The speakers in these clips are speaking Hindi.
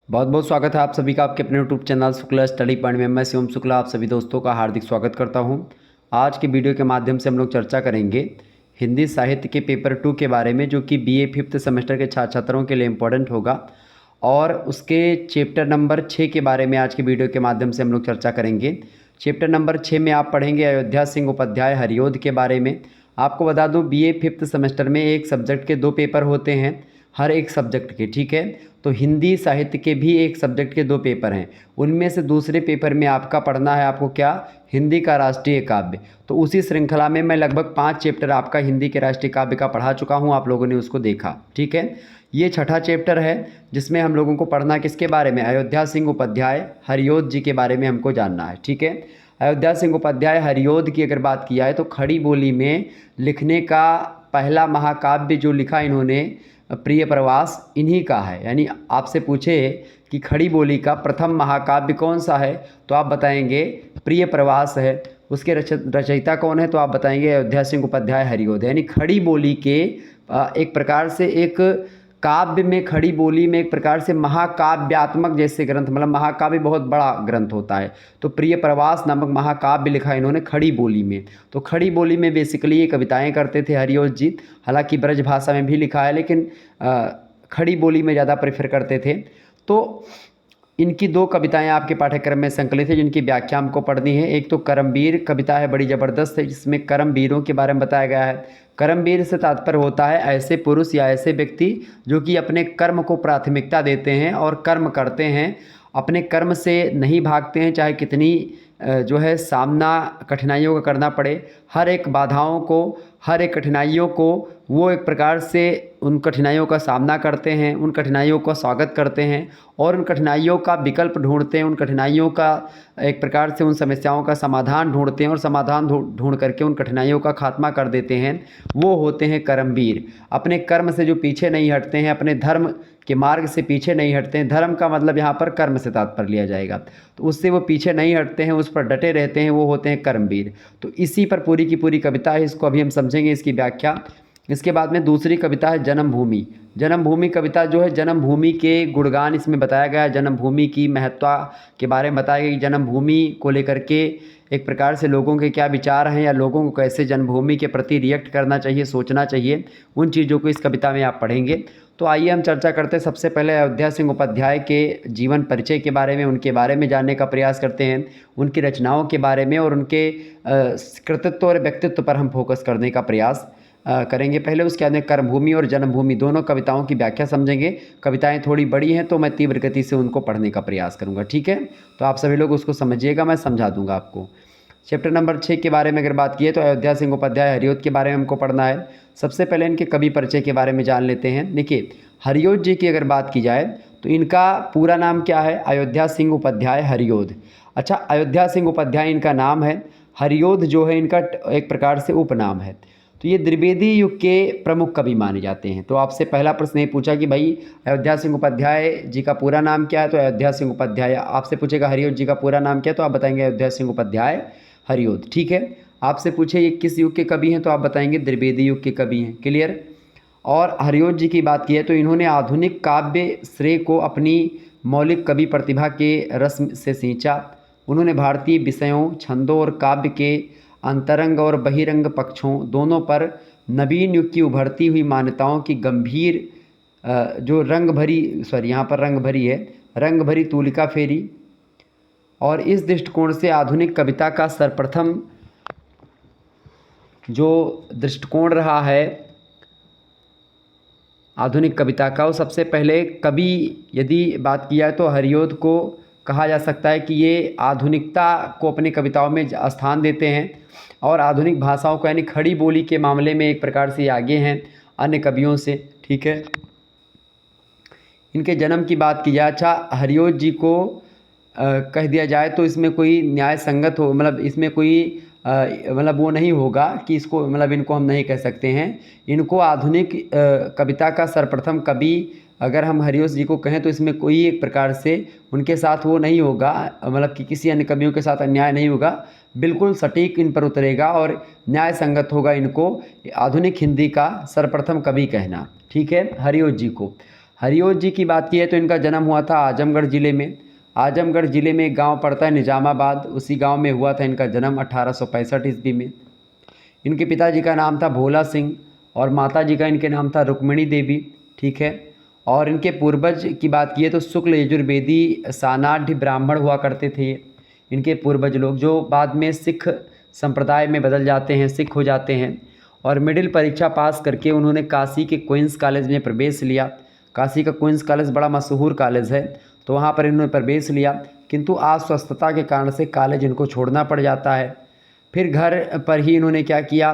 बहुत बहुत स्वागत है आप सभी का आपके अपने YouTube channel Shukla study point में। मैं शिवम शुक्ला आप सभी दोस्तों का हार्दिक स्वागत करता हूं। आज के वीडियो के माध्यम से हम लोग चर्चा करेंगे हिंदी साहित्य के पेपर 2 के बारे में, जो कि बीए 5th सेमेस्टर के छात्र छात्रों के लिए इम्पोर्टेंट होगा। और उसके चैप्टर नंबर 6 के बारे में आज के वीडियो के माध्यम से हम लोग चर्चा करेंगे। चैप्टर नंबर 6 में आप पढ़ेंगे अयोध्या सिंह उपाध्याय हरियोध के बारे में। आपको बता दूं, बीए 5th सेमेस्टर में एक सब्जेक्ट के 2 पेपर होते हैं, हर एक सब्जेक्ट के, ठीक है। तो हिंदी साहित्य के भी एक सब्जेक्ट के 2 पेपर हैं। उनमें से दूसरे पेपर में आपका पढ़ना है, आपको क्या, हिंदी का राष्ट्रीय काव्य। तो उसी श्रृंखला में मैं लगभग 5 चैप्टर आपका हिंदी के राष्ट्रीय काव्य का पढ़ा चुका हूँ, आप लोगों ने उसको देखा, ठीक है। ये छठा चैप्टर है जिसमें हम लोगों को पढ़ना किसके बारे में, अयोध्या सिंह उपाध्याय हरियोध जी के बारे में हमको जानना है, ठीक है। अयोध्या सिंह उपाध्याय हरियोध की अगर बात की जाए तो खड़ी बोली में लिखने का पहला महाकाव्य जो लिखा इन्होंने, प्रिय प्रवास, इन्हीं का है। यानी आपसे पूछे कि खड़ी बोली का प्रथम महाकाव्य कौन सा है तो आप बताएंगे प्रिय प्रवास है। उसके रचयिता कौन है तो आप बताएंगे अयोध्या सिंह उपाध्याय हरियोध। यानी खड़ी बोली के एक प्रकार से एक काव्य में, खड़ी बोली में एक प्रकार से महाकाव्यात्मक जैसे ग्रंथ, मतलब महाकाव्य बहुत बड़ा ग्रंथ होता है। तो प्रिय प्रवास नामक महाकाव्य लिखा इन्होंने खड़ी बोली में। तो खड़ी बोली में बेसिकली ये कविताएं करते थे हरियोध जी। हालांकि ब्रज भाषा में भी लिखा है, लेकिन खड़ी बोली में ज़्यादा प्रेफर करते थे। तो इनकी 2 कविताएं आपके पाठ्यक्रम में संकलित है जिनकी व्याख्या हमको पढ़नी है। एक तो करमवीर कविता है, बड़ी ज़बरदस्त है, जिसमें करमवीरों के बारे में बताया गया है। कर्मवीर से तात्पर्य होता है ऐसे पुरुष या ऐसे व्यक्ति जो कि अपने कर्म को प्राथमिकता देते हैं और कर्म करते हैं, अपने कर्म से नहीं भागते हैं, चाहे कितनी जो है सामना कठिनाइयों का करना पड़े। हर एक बाधाओं को, हर एक कठिनाइयों को वो एक प्रकार से उन कठिनाइयों का सामना करते हैं, उन कठिनाइयों का स्वागत करते हैं और उन कठिनाइयों का विकल्प ढूंढते हैं, उन कठिनाइयों का एक प्रकार से, उन समस्याओं का समाधान ढूंढते हैं और समाधान ढूंढ करके उन कठिनाइयों का खात्मा कर देते हैं। वो होते हैं कर्मवीर। अपने कर्म से जो पीछे नहीं हटते हैं, अपने धर्म के मार्ग से पीछे नहीं हटते हैं। धर्म का मतलब यहाँ पर कर्म से तात्पर्य लिया जाएगा, तो उससे वो पीछे नहीं हटते हैं, उस पर डटे रहते हैं, वो होते हैं कर्मवीर। तो इसी पर पूरी की पूरी कविता है, इसको अभी हम समझेंगे, इसकी व्याख्या। इसके बाद में दूसरी कविता है जन्मभूमि। जन्मभूमि कविता जो है, जन्मभूमि के गुणगान इसमें बताया गया है, जन्मभूमि की महत्ता के बारे में बताया गया कि जन्मभूमि को लेकर के एक प्रकार से लोगों के क्या विचार हैं या लोगों को कैसे जन्मभूमि के प्रति रिएक्ट करना चाहिए, सोचना चाहिए, उन चीज़ों को इस कविता में आप पढ़ेंगे। तो आइए हम चर्चा करते हैं। सबसे पहले अयोध्या सिंह उपाध्याय के जीवन परिचय के बारे में, उनके बारे में जानने का प्रयास करते हैं, उनकी रचनाओं के बारे में और उनके कृतित्व और व्यक्तित्व पर हम फोकस करने का प्रयास करेंगे पहले। उसके बाद में कर्मभूमि और जन्मभूमि दोनों कविताओं की व्याख्या समझेंगे। कविताएं थोड़ी बड़ी हैं तो मैं तीव्र गति से उनको पढ़ने का प्रयास करूंगा, ठीक है। तो आप सभी लोग उसको समझिएगा, मैं समझा दूंगा आपको। चैप्टर नंबर 6 के बारे में अगर बात की है तो अयोध्या सिंह उपाध्याय हरियोध के बारे में हमको पढ़ना है। सबसे पहले इनके कवि परिचय के बारे में जान लेते हैं। देखिए, हरियोध जी की अगर बात की जाए तो इनका पूरा नाम क्या है, अयोध्या सिंह उपाध्याय हरियोध। अच्छा, अयोध्या सिंह उपाध्याय इनका नाम है, हरियोध जो है इनका एक प्रकार से उपनाम है। तो ये द्विवेदी युग के प्रमुख कवि माने जाते हैं। तो आपसे पहला प्रश्न ये पूछा कि भाई अयोध्या सिंह उपाध्याय जी का पूरा नाम क्या है, तो अयोध्या सिंह उपाध्याय। आपसे पूछेगा हरियोध जी का पूरा नाम क्या है, तो आप बताएंगे अयोध्या सिंह उपाध्याय हरियोध, ठीक है। आपसे पूछे ये किस युग के कवि हैं, तो आप बताएंगे द्विवेदी युग के कवि हैं, क्लियर। और हरियोध जी की बात की है तो इन्होंने आधुनिक काव्य श्रेय को अपनी मौलिक कवि प्रतिभा के रस से सींचा। उन्होंने भारतीय विषयों, छंदों और काव्य के अंतरंग और बहिरंग पक्षों दोनों पर नवीन युग की उभरती हुई मान्यताओं की गंभीर जो रंग भरी, सॉरी यहाँ पर रंग भरी है, रंग भरी तूलिका फेरी। और इस दृष्टिकोण से आधुनिक कविता का सर्वप्रथम जो दृष्टिकोण रहा है आधुनिक कविता का, वो सबसे पहले कवि यदि बात किया तो हरियोध को कहा जा सकता है कि ये आधुनिकता को अपनी कविताओं में स्थान देते हैं और आधुनिक भाषाओं को, यानी खड़ी बोली के मामले में एक प्रकार से आगे हैं अन्य कवियों से, ठीक है। इनके जन्म की बात की जाए, अच्छा, हरियोध जी को कह दिया जाए तो इसमें कोई न्याय संगत हो, मतलब इसमें कोई मतलब वो नहीं होगा कि इसको, मतलब इनको हम नहीं कह सकते हैं। इनको आधुनिक कविता का सर्वप्रथम कवि अगर हम हरियोध जी को कहें तो इसमें कोई एक प्रकार से उनके साथ वो नहीं होगा, मतलब कि किसी अन्य कवियों के साथ अन्याय नहीं होगा, बिल्कुल सटीक इन पर उतरेगा और न्याय संगत होगा इनको आधुनिक हिंदी का सर्वप्रथम कवि कहना, ठीक है, हरियोध जी को। हरियोज जी की बात की है तो इनका जन्म हुआ था आजमगढ़ ज़िले में। आजमगढ़ ज़िले में एक गांव पड़ता है निजामाबाद, उसी गांव में हुआ था इनका जन्म 1865 ईस्वी में। इनके पिताजी का नाम था भोला सिंह और माता जी का इनके नाम था रुक्मिणी देवी। ठीक है। और इनके पूर्वज की बात की है तो शुक्ल यजुर्वेदी सानाढ़ ब्राह्मण हुआ करते थे इनके पूर्वज लोग, जो बाद में सिख संप्रदाय में बदल जाते हैं, सिख हो जाते हैं। और मिडिल परीक्षा पास करके उन्होंने काशी के क्वींस कॉलेज में प्रवेश लिया। काशी का क्वींस कॉलेज बड़ा मशहूर कॉलेज है, तो वहाँ पर इन्होंने प्रवेश लिया, किंतु अस्वस्थता के कारण से कॉलेज इनको छोड़ना पड़ जाता है। फिर घर पर ही इन्होंने क्या किया,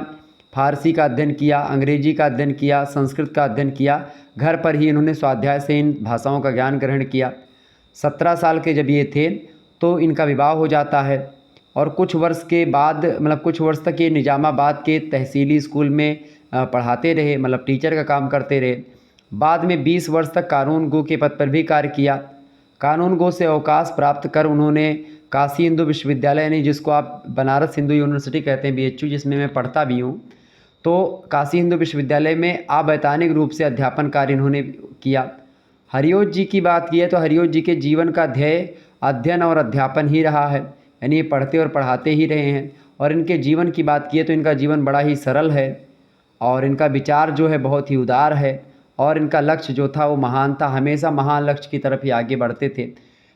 फारसी का अध्ययन किया, अंग्रेजी का अध्ययन किया, संस्कृत का अध्ययन किया। घर पर ही इन्होंने स्वाध्याय से इन भाषाओं का ज्ञान ग्रहण किया। 17 साल के जब ये थे तो इनका विवाह हो जाता है और कुछ वर्ष के बाद कुछ वर्ष तक ये निजामाबाद के तहसीली स्कूल में पढ़ाते रहे, टीचर का काम करते रहे। बाद में 20 वर्ष तक कानून गो के पद पर भी कार्य किया। कानून गो से अवकाश प्राप्त कर उन्होंने काशी हिंदू विश्वविद्यालय, यानी जिसको आप बनारस हिंदू यूनिवर्सिटी कहते हैं BHU, जिसमें मैं पढ़ता भी हूँ, तो काशी हिंदू विश्वविद्यालय में अवैतनिक रूप से अध्यापन कार्य इन्होंने किया। हरियोज जी की बात की है तो हरियोज जी के जीवन का ध्येय अध्ययन और अध्यापन ही रहा है, यानी ये पढ़ते और पढ़ाते ही रहे हैं। और इनके जीवन की बात की है तो इनका जीवन बड़ा ही सरल है और इनका विचार जो है बहुत ही उदार है और इनका लक्ष्य जो था वो महान था, हमेशा महान लक्ष्य की तरफ ही आगे बढ़ते थे।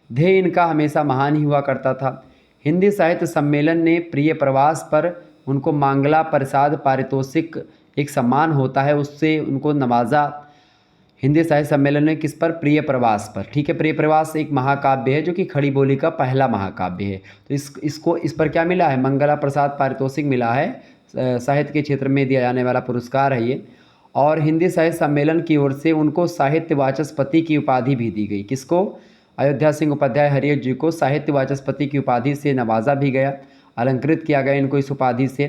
ध्येय इनका हमेशा महान ही हुआ करता था। हिंदी साहित्य सम्मेलन ने प्रिय प्रवास पर उनको मांगला प्रसाद पारितोषिक, एक सम्मान होता है, उससे उनको नवाजा हिंदी साहित्य सम्मेलन ने। किस पर? प्रिय प्रवास पर। ठीक है। प्रिय प्रवास एक महाकाव्य है जो कि खड़ी बोली का पहला महाकाव्य है। तो इस पर क्या मिला है? मंगला प्रसाद पारितोषिक मिला है, साहित्य के क्षेत्र में दिया जाने वाला पुरस्कार है ये। और हिंदी साहित्य सम्मेलन की ओर से उनको साहित्य वाचस्पति की उपाधि भी दी गई। किसको? अयोध्या सिंह उपाध्याय हरियोज जी को साहित्य वाचस्पति की उपाधि से नवाजा भी गया, अलंकृत किया गया इनको इस उपाधि से।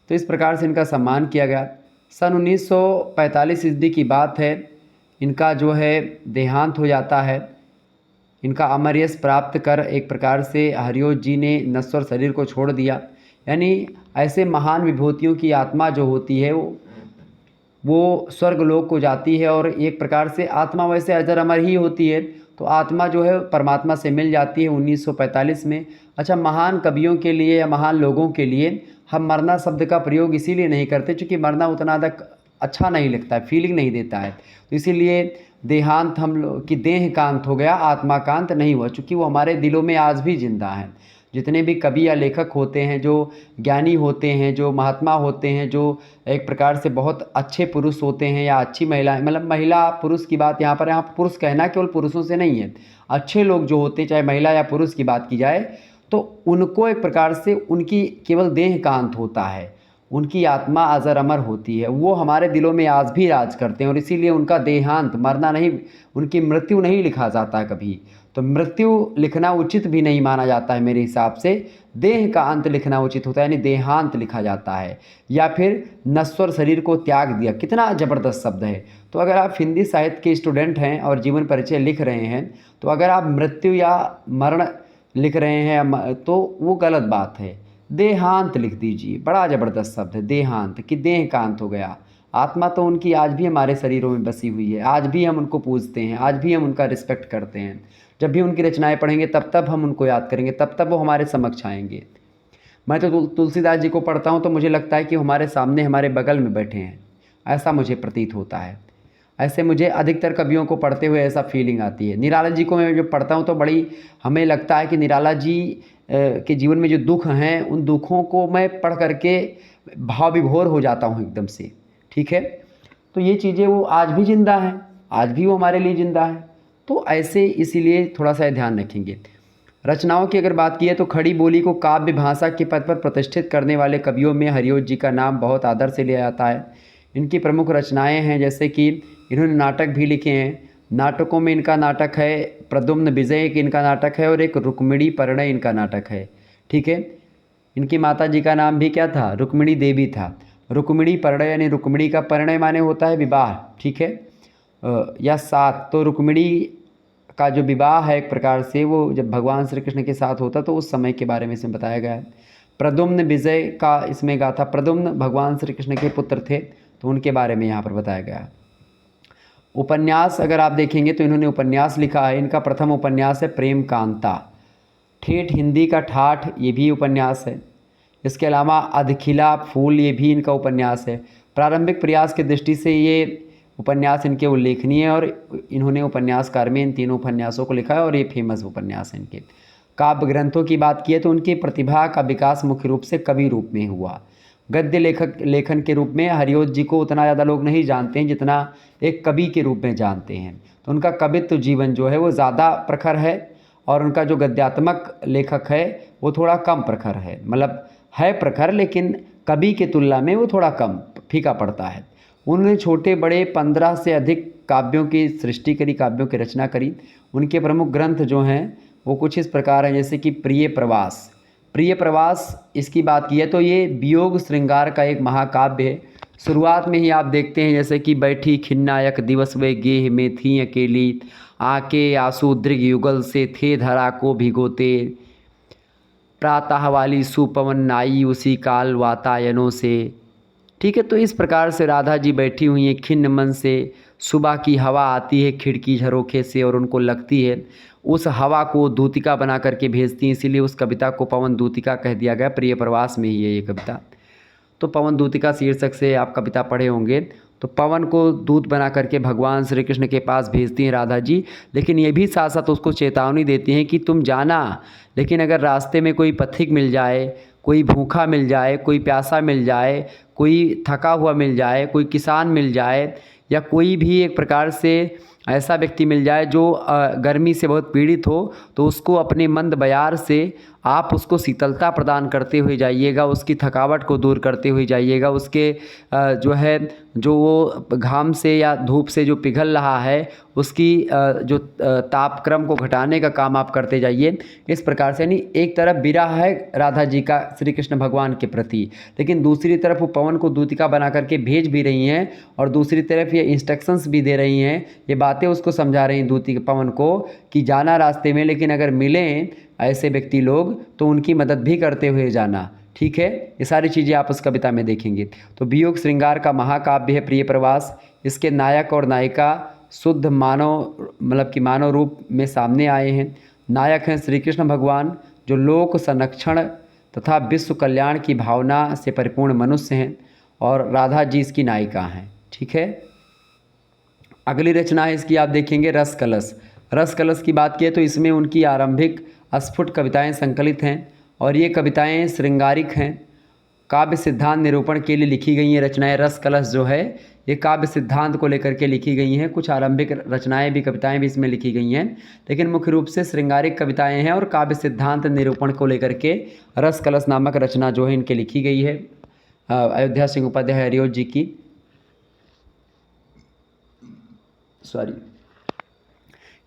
तो इस प्रकार से इनका सम्मान किया गया। सन 1945 ईस्वी की बात है, इनका जो है देहांत हो जाता है। इनका अमर यश प्राप्त कर एक प्रकार से हरियोज जी ने नश्वर शरीर को छोड़ दिया। यानी ऐसे महान विभूतियों की आत्मा जो होती है वो स्वर्गलोक को जाती है और एक प्रकार से आत्मा वैसे अजर अमर ही होती है, तो आत्मा जो है परमात्मा से मिल जाती है 1945 में। अच्छा, महान कवियों के लिए या महान लोगों के लिए हम मरना शब्द का प्रयोग इसीलिए नहीं करते क्योंकि मरना उतना अधिक अच्छा नहीं लगता है, फीलिंग नहीं देता है। तो इसीलिए देहांत हम लोग की देह कांत हो गया, आत्मा कांत नहीं हुआ, चूँकि वो हमारे दिलों में आज भी जिंदा है। जितने भी कवि या लेखक होते हैं, जो ज्ञानी होते हैं, जो महात्मा होते हैं, जो एक प्रकार से बहुत अच्छे पुरुष होते हैं या अच्छी महिला, महिला पुरुष की बात यहाँ पुरुष कहना केवल पुरुषों से नहीं है, अच्छे लोग जो होते हैं, चाहे महिला या पुरुष की बात की जाए, तो उनको एक प्रकार से उनकी केवल देह कांत होता है, उनकी आत्मा अजर अमर होती है, वो हमारे दिलों में आज भी राज करते हैं। और इसीलिए उनका देहांत, मरना नहीं, उनकी मृत्यु नहीं लिखा जाता है कभी। तो मृत्यु लिखना उचित भी नहीं माना जाता है मेरे हिसाब से, देह का अंत लिखना उचित होता है, यानी देहांत लिखा जाता है। या फिर नश्वर शरीर को त्याग दिया, कितना ज़बरदस्त शब्द है। तो अगर आप हिंदी साहित्य के स्टूडेंट हैं और जीवन परिचय लिख रहे हैं, तो अगर आप मृत्यु या मरण लिख रहे हैं तो वो गलत बात है, देहांत लिख दीजिए। बड़ा ज़बरदस्त शब्द है देहांत, कि देह का अंत हो गया। आत्मा तो उनकी आज भी हमारे शरीरों में बसी हुई है, आज भी हम उनको पूजते हैं, आज भी हम उनका रिस्पेक्ट करते हैं। जब भी उनकी रचनाएं पढ़ेंगे तब हम उनको याद करेंगे, तब वो हमारे समक्ष आएंगे। मैं तो तुलसीदास जी को पढ़ता हूँ तो मुझे लगता है कि हमारे सामने, हमारे बगल में बैठे हैं, ऐसा मुझे प्रतीत होता है। ऐसे मुझे अधिकतर कवियों को पढ़ते हुए ऐसा फीलिंग आती है। निराला जी को मैं जब पढ़ता हूँ तो बड़ी हमें लगता है कि निराला जी के जीवन में जो दुख हैं, उन दुखों को मैं पढ़ करके भाव विभोर हो जाता हूँ एकदम से। ठीक है। तो ये चीज़ें वो आज भी जिंदा हैं, आज भी वो हमारे लिए जिंदा है। तो ऐसे इसीलिए थोड़ा सा ध्यान रखेंगे। रचनाओं की अगर बात की है तो खड़ी बोली को काव्य भाषा के पद पर प्रतिष्ठित करने वाले कवियों में हरियोज जी का नाम बहुत आदर से लिया जाता है। इनकी प्रमुख रचनाएं हैं, जैसे कि इन्होंने नाटक भी लिखे हैं। नाटकों में इनका नाटक है प्रद्युम्न विजय, एक इनका नाटक है, और एक रुक्मिणी परिणय इनका नाटक है। ठीक है। इनकी माता जी का नाम भी क्या था? रुक्मिणी देवी था। रुक्मिणी परिणय यानी रुक्मिणी का परिणय माने होता है विवाह। ठीक है, या साथ। तो रुक्मिणी का जो विवाह है एक प्रकार से वो जब भगवान श्री कृष्ण के साथ होता तो उस समय के बारे में इसमें बताया गया है। प्रद्युम्न विजय का इसमें गाथा, प्रद्युम्न भगवान श्री कृष्ण के पुत्र थे तो उनके बारे में यहाँ पर बताया गया है। उपन्यास अगर आप देखेंगे तो इन्होंने उपन्यास लिखा है। इनका प्रथम उपन्यास है प्रेम कांता। ठेठ हिंदी का ठाठ, ये भी उपन्यास है। इसके अलावा अधखिला फूल, ये भी इनका उपन्यास है। प्रारंभिक प्रयास की दृष्टि से ये उपन्यास इनके उल्लेखनीय है और इन्होंने उपन्यासकार में इन तीनों उपन्यासों को लिखा है और ये फेमस उपन्यास हैं इनके। काव्य ग्रंथों की बात की तो उनकी प्रतिभा का विकास मुख्य रूप से कवि रूप में हुआ। गद्य लेखन के रूप में हरिओत जी को उतना ज़्यादा लोग नहीं जानते हैं जितना एक कवि के रूप में जानते हैं। तो उनका कवित्व जीवन जो है वो ज़्यादा प्रखर है और उनका जो गद्यात्मक लेखक है वो थोड़ा कम प्रखर है। मतलब है प्रखर लेकिन कवि के तुलना में वो थोड़ा कम फीका पड़ता है। उन्होंने छोटे बड़े 15 से अधिक काव्यों की सृष्टि करी, काव्यों की रचना करी। उनके प्रमुख ग्रंथ जो हैं वो कुछ इस प्रकार हैं, जैसे कि प्रिय प्रवास। प्रिय प्रवास इसकी बात की है तो ये वियोग श्रृंगार का एक महाकाव्य है। शुरुआत में ही आप देखते हैं जैसे कि बैठी खिन्नायक दिवस वे गेह में थी अकेली, आके आंसू दृग युगल से थे धरा को भिगोते, प्रातः वाली सुपवन नाई उसी काल वातायनों से। ठीक है, तो इस प्रकार से राधा जी बैठी हुई हैं खिन्न मन से। सुबह की हवा आती है खिड़की झरोखे से और उनको लगती है उस हवा को दूतिका बना करके भेजती हैं, इसीलिए उस कविता को पवन दूतिका कह दिया गया। प्रिय प्रवास में ही है ये कविता। तो पवन दूतिका शीर्षक से आप कविता पढ़े होंगे। तो पवन को दूत बना करके भगवान श्री कृष्ण के पास भेजती हैं राधा जी, लेकिन ये भी साथ साथ उसको चेतावनी देती हैं कि तुम जाना, लेकिन अगर रास्ते में कोई पथिक मिल जाए, कोई भूखा मिल जाए, कोई प्यासा मिल जाए, कोई थका हुआ मिल जाए, कोई किसान मिल जाए, या कोई भी एक प्रकार से ऐसा व्यक्ति मिल जाए जो गर्मी से बहुत पीड़ित हो, तो उसको अपने मंद बयार से आप उसको शीतलता प्रदान करते हुए जाइएगा, उसकी थकावट को दूर करते हुए जाइएगा, उसके जो वो घाम से या धूप से जो पिघल रहा है उसकी जो तापक्रम को घटाने का काम आप करते जाइए। इस प्रकार से यानी एक तरफ विरह है राधा जी का श्री कृष्ण भगवान के प्रति, लेकिन दूसरी तरफ वो पवन को दूतिका बना करके भेज भी रही हैं और दूसरी तरफ ये इंस्ट्रक्शंस भी दे रही हैं, ये बातें उसको समझा रही हैं दूतिका पवन को कि जाना रास्ते में, लेकिन अगर मिलें ऐसे व्यक्ति लोग तो उनकी मदद भी करते हुए जाना। ठीक है, ये सारी चीज़ें आप उस कविता में देखेंगे। तो वियोग श्रृंगार का महाकाव्य है प्रिय प्रवास। इसके नायक और नायिका शुद्ध मानव मतलब कि मानव रूप में सामने आए हैं। नायक हैं श्री कृष्ण भगवान जो लोक संरक्षण तथा विश्व कल्याण की भावना से परिपूर्ण मनुष्य हैं, और राधा जी इसकी नायिका हैं। ठीक है, अगली रचना है इसकी आप देखेंगे रस कलश। रस कलश की बात की तो इसमें उनकी आरंभिक अस्फुट कविताएं संकलित हैं और ये कविताएं श्रृंगारिक हैं। काव्य सिद्धांत निरूपण के लिए लिखी गई हैं रचनाएं। रस कलश जो है ये काव्य सिद्धांत को लेकर के लिखी गई हैं। कुछ आरंभिक रचनाएं भी, कविताएं भी इसमें लिखी गई हैं, लेकिन मुख्य रूप से श्रृंगारिक कविताएं हैं और काव्य सिद्धांत निरूपण को लेकर के रस कलश नामक रचना जो है इनके लिखी गई है अयोध्या सिंह उपाध्याय हरिओत जी की।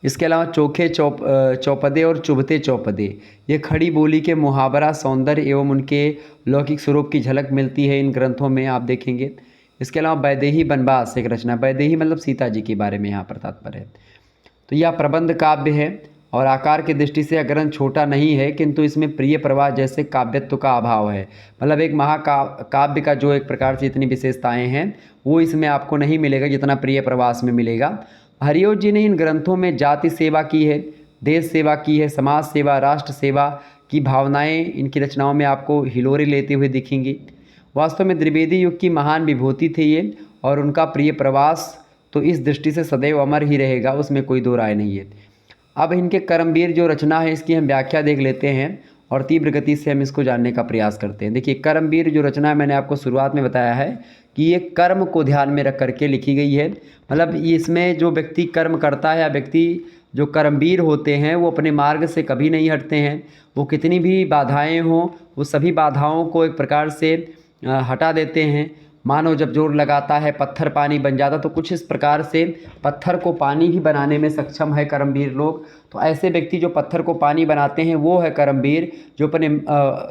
इसके अलावा चोखे चौपदे और चुभते चौपदे, ये खड़ी बोली के मुहावरा सौंदर्य एवं उनके लौकिक स्वरूप की झलक मिलती है इन ग्रंथों में, आप देखेंगे। इसके अलावा वैदेही बनवास एक रचना, वैदेही मतलब सीता जी के बारे में यहाँ पर तात्पर्य है। तो यह प्रबंध काव्य है और आकार की दृष्टि से ग्रंथ छोटा नहीं है, किंतु इसमें प्रिय प्रवाह जैसे काव्यत्व का अभाव है। मतलब एक महाकाव्य का जो एक प्रकार से इतनी विशेषताएँ हैं वो इसमें आपको नहीं मिलेगा जितना प्रिय प्रवास में मिलेगा। हरिओत जी ने इन ग्रंथों में जाति सेवा की है, देश सेवा की है, समाज सेवा, राष्ट्र सेवा की भावनाएं इनकी रचनाओं में आपको हिलोरे लेते हुए दिखेंगी। वास्तव में द्विवेदी युग की महान विभूति थे ये, और उनका प्रिय प्रवास तो इस दृष्टि से सदैव अमर ही रहेगा, उसमें कोई दो राय नहीं है। अब इनके कर्मवीर जो रचना है इसकी हम व्याख्या देख लेते हैं और तीव्र गति से हम इसको जानने का प्रयास करते हैं। देखिए, कर्मवीर जो रचना है मैंने आपको शुरुआत में बताया है कि ये कर्म को ध्यान में रख करके लिखी गई है। मतलब इसमें जो व्यक्ति कर्म करता है या व्यक्ति जो कर्मवीर होते हैं वो अपने मार्ग से कभी नहीं हटते हैं। वो कितनी भी बाधाएं हों वो सभी बाधाओं को एक प्रकार से हटा देते हैं। मानो जब जोर लगाता है पत्थर पानी बन जाता, तो कुछ इस प्रकार से पत्थर को पानी भी बनाने में सक्षम है कर्मवीर लोग। तो ऐसे व्यक्ति जो पत्थर को पानी बनाते हैं वो है कर्मवीर। जो अपने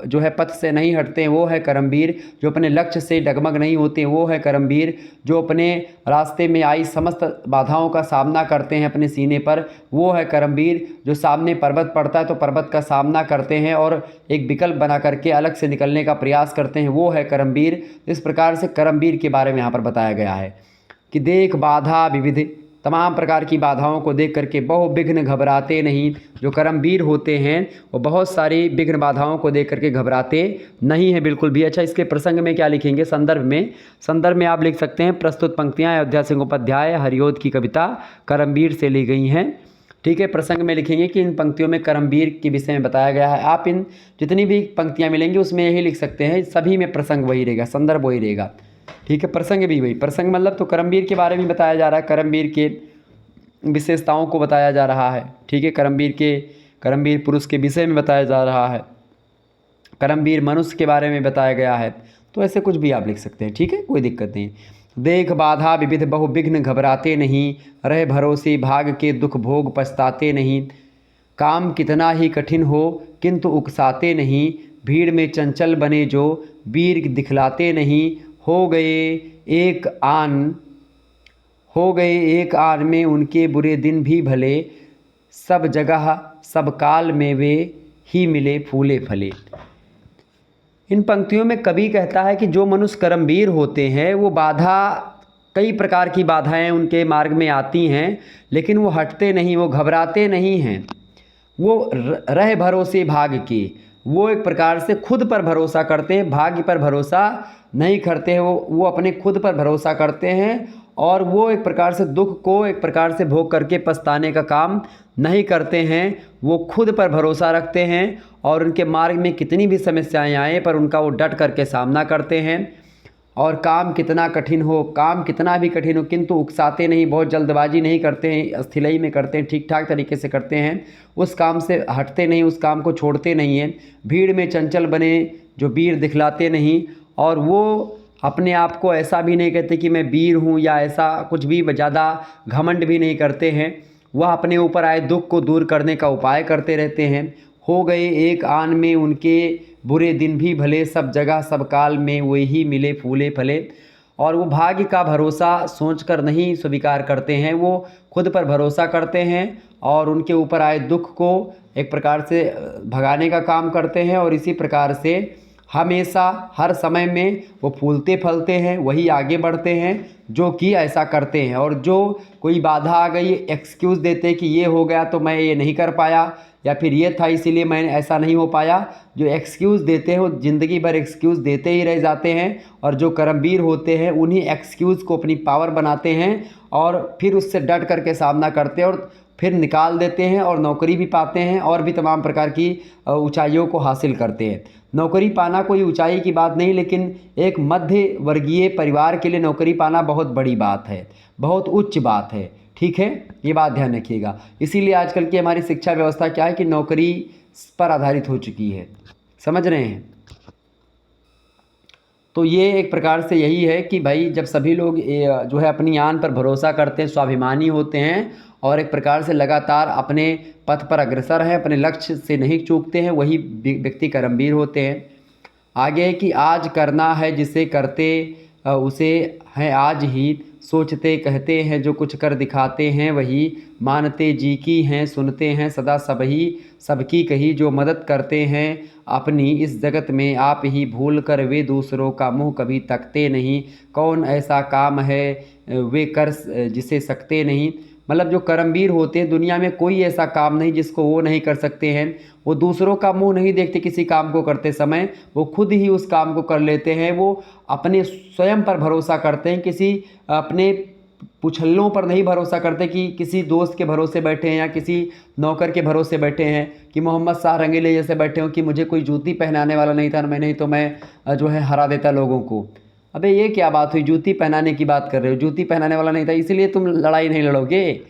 जो है पथ से नहीं हटते हैं वो है कर्मवीर। जो अपने लक्ष्य से डगमग नहीं होते हैं वो है कर्मवीर। जो अपने रास्ते में आई समस्त बाधाओं का सामना करते हैं अपने सीने पर वो है कर्मवीर। जो सामने पर्वत पड़ता है तो पर्वत का सामना करते हैं और एक विकल्प बना करके अलग से निकलने का प्रयास करते हैं वो है कर्मवीर। इस प्रकार से कर्मवीर के बारे में यहाँ पर बताया गया है कि देख बाधा विविध तमाम प्रकार की बाधाओं को देख करके बहुविघ्न घबराते नहीं। जो कर्मवीर होते हैं वो बहुत सारी विघ्न बाधाओं को देख करके घबराते नहीं हैं बिल्कुल भी। अच्छा, इसके प्रसंग में क्या लिखेंगे? संदर्भ में आप लिख सकते हैं प्रस्तुत पंक्तियाँ अयोध्या सिंह उपाध्याय हरिओद की कविता कर्मवीर से ली गई हैं। ठीक है, प्रसंग में लिखेंगे कि इन पंक्तियों में कर्मवीर के विषय में बताया गया है। आप इन जितनी भी पंक्तियाँ मिलेंगी उसमें यही लिख सकते हैं, सभी में प्रसंग वही रहेगा, संदर्भ वही रहेगा। ठीक है, प्रसंग भी वही। प्रसंग मतलब तो कर्मवीर के बारे में बताया जा रहा है, कर्मवीर के विशेषताओं को बताया जा रहा है। ठीक है, कर्मवीर पुरुष के विषय में बताया जा रहा है, कर्मवीर मनुष्य के बारे में बताया गया है। तो ऐसे कुछ भी आप लिख सकते हैं। ठीक है, कोई दिक्कत नहीं। देख बाधा विविध बहुविघ्न घबराते नहीं, रह भरोसे भाग के दुख भोग पछताते नहीं। काम कितना ही कठिन हो किंतु उकसाते नहीं, भीड़ में चंचल बने जो वीर दिखलाते नहीं। हो गए एक आन में उनके बुरे दिन भी भले, सब जगह सब काल में वे ही मिले फूले फले। इन पंक्तियों में कवि कहता है कि जो मनुष्य कर्मवीर होते हैं वो कई प्रकार की बाधाएं उनके मार्ग में आती हैं, लेकिन वो हटते नहीं, वो घबराते नहीं हैं। वो रह भरोसे भाग के, वो एक प्रकार से खुद पर भरोसा करते हैं, भाग्य पर भरोसा नहीं करते हैं। वो अपने खुद पर भरोसा करते हैं और वो एक प्रकार से दुख को एक प्रकार से भोग करके पछताने का काम नहीं करते हैं। वो खुद पर भरोसा रखते हैं और उनके मार्ग में कितनी भी समस्याएं आए पर उनका वो डट करके सामना करते हैं। और काम कितना भी कठिन हो किंतु उकसाते नहीं, बहुत जल्दबाजी नहीं करते हैं, स्थैर्य में करते हैं, ठीक ठाक तरीके से करते हैं। उस काम से हटते नहीं, उस काम को छोड़ते नहीं हैं। भीड़ में चंचल बने जो वीर दिखलाते नहीं, और वो अपने आप को ऐसा भी नहीं कहते कि मैं वीर हूँ या ऐसा कुछ भी, ज़्यादा घमंड भी नहीं करते हैं। वह अपने ऊपर आए दुख को दूर करने का उपाय करते रहते हैं। हो गए एक आन में उनके बुरे दिन भी भले, सब जगह सब काल में वही मिले फूले फले। और वो भाग्य का भरोसा सोचकर नहीं स्वीकार करते हैं, वो खुद पर भरोसा करते हैं और उनके ऊपर आए दुख को एक प्रकार से भगाने का काम करते हैं। और इसी प्रकार से हमेशा हर समय में वो फूलते फलते हैं, वही आगे बढ़ते हैं जो कि ऐसा करते हैं। और जो कोई बाधा आ गई, एक्सक्यूज़ देते कि ये हो गया तो मैं ये नहीं कर पाया, या फिर ये था इसीलिए मैंने ऐसा नहीं हो पाया, जो एक्सक्यूज़ देते हैं वो ज़िंदगी भर एक्सक्यूज़ देते ही रह जाते हैं। और जो कर्मवीर होते हैं उन्हीं एक्सक्यूज़ को अपनी पावर बनाते हैं और फिर उससे डट करके सामना करते हैं और फिर निकाल देते हैं और नौकरी भी पाते हैं और भी तमाम प्रकार की ऊंचाइयों को हासिल करते हैं। नौकरी पाना कोई ऊंचाई की बात नहीं, लेकिन एक मध्य वर्गीय परिवार के लिए नौकरी पाना बहुत बड़ी बात है, बहुत उच्च बात है। ठीक है, ये बात ध्यान रखिएगा। इसीलिए आजकल की हमारी शिक्षा व्यवस्था क्या है कि नौकरी पर आधारित हो चुकी है, समझ रहे हैं। तो ये एक प्रकार से यही है कि भाई जब सभी लोग जो है अपनी आन पर भरोसा करते हैं, स्वाभिमानी होते हैं और एक प्रकार से लगातार अपने पथ पर अग्रसर हैं, अपने लक्ष्य से नहीं चूकते हैं, वही व्यक्ति कर्मवीर होते हैं। आगे है कि आज करना है जिसे करते उसे है आज ही, सोचते कहते हैं जो कुछ कर दिखाते हैं वही, मानते जी की हैं सुनते हैं सदा सबकी कही, जो मदद करते हैं अपनी इस जगत में आप ही, भूल कर वे दूसरों का मुंह कभी तकते नहीं, कौन ऐसा काम है वे कर जिसे सकते नहीं। मतलब जो कर्मवीर होते हैं, दुनिया में कोई ऐसा काम नहीं जिसको वो नहीं कर सकते हैं। वो दूसरों का मुंह नहीं देखते किसी काम को करते समय, वो खुद ही उस काम को कर लेते हैं। वो अपने स्वयं पर भरोसा करते हैं, किसी अपने पुछल्लों पर नहीं भरोसा करते कि किसी दोस्त के भरोसे बैठे हैं या किसी नौकर के भरोसे बैठे हैं कि मोहम्मद शाह रंगीले जैसे बैठे हों कि मुझे कोई जूती पहनाने वाला नहीं था, मैं नहीं तो मैं जो है हरा देता लोगों को। अबे ये क्या बात हुई, जूती पहनाने की बात कर रहे हो, जूती पहनाने वाला नहीं था इसीलिए तुम लड़ाई नहीं लड़ोगे,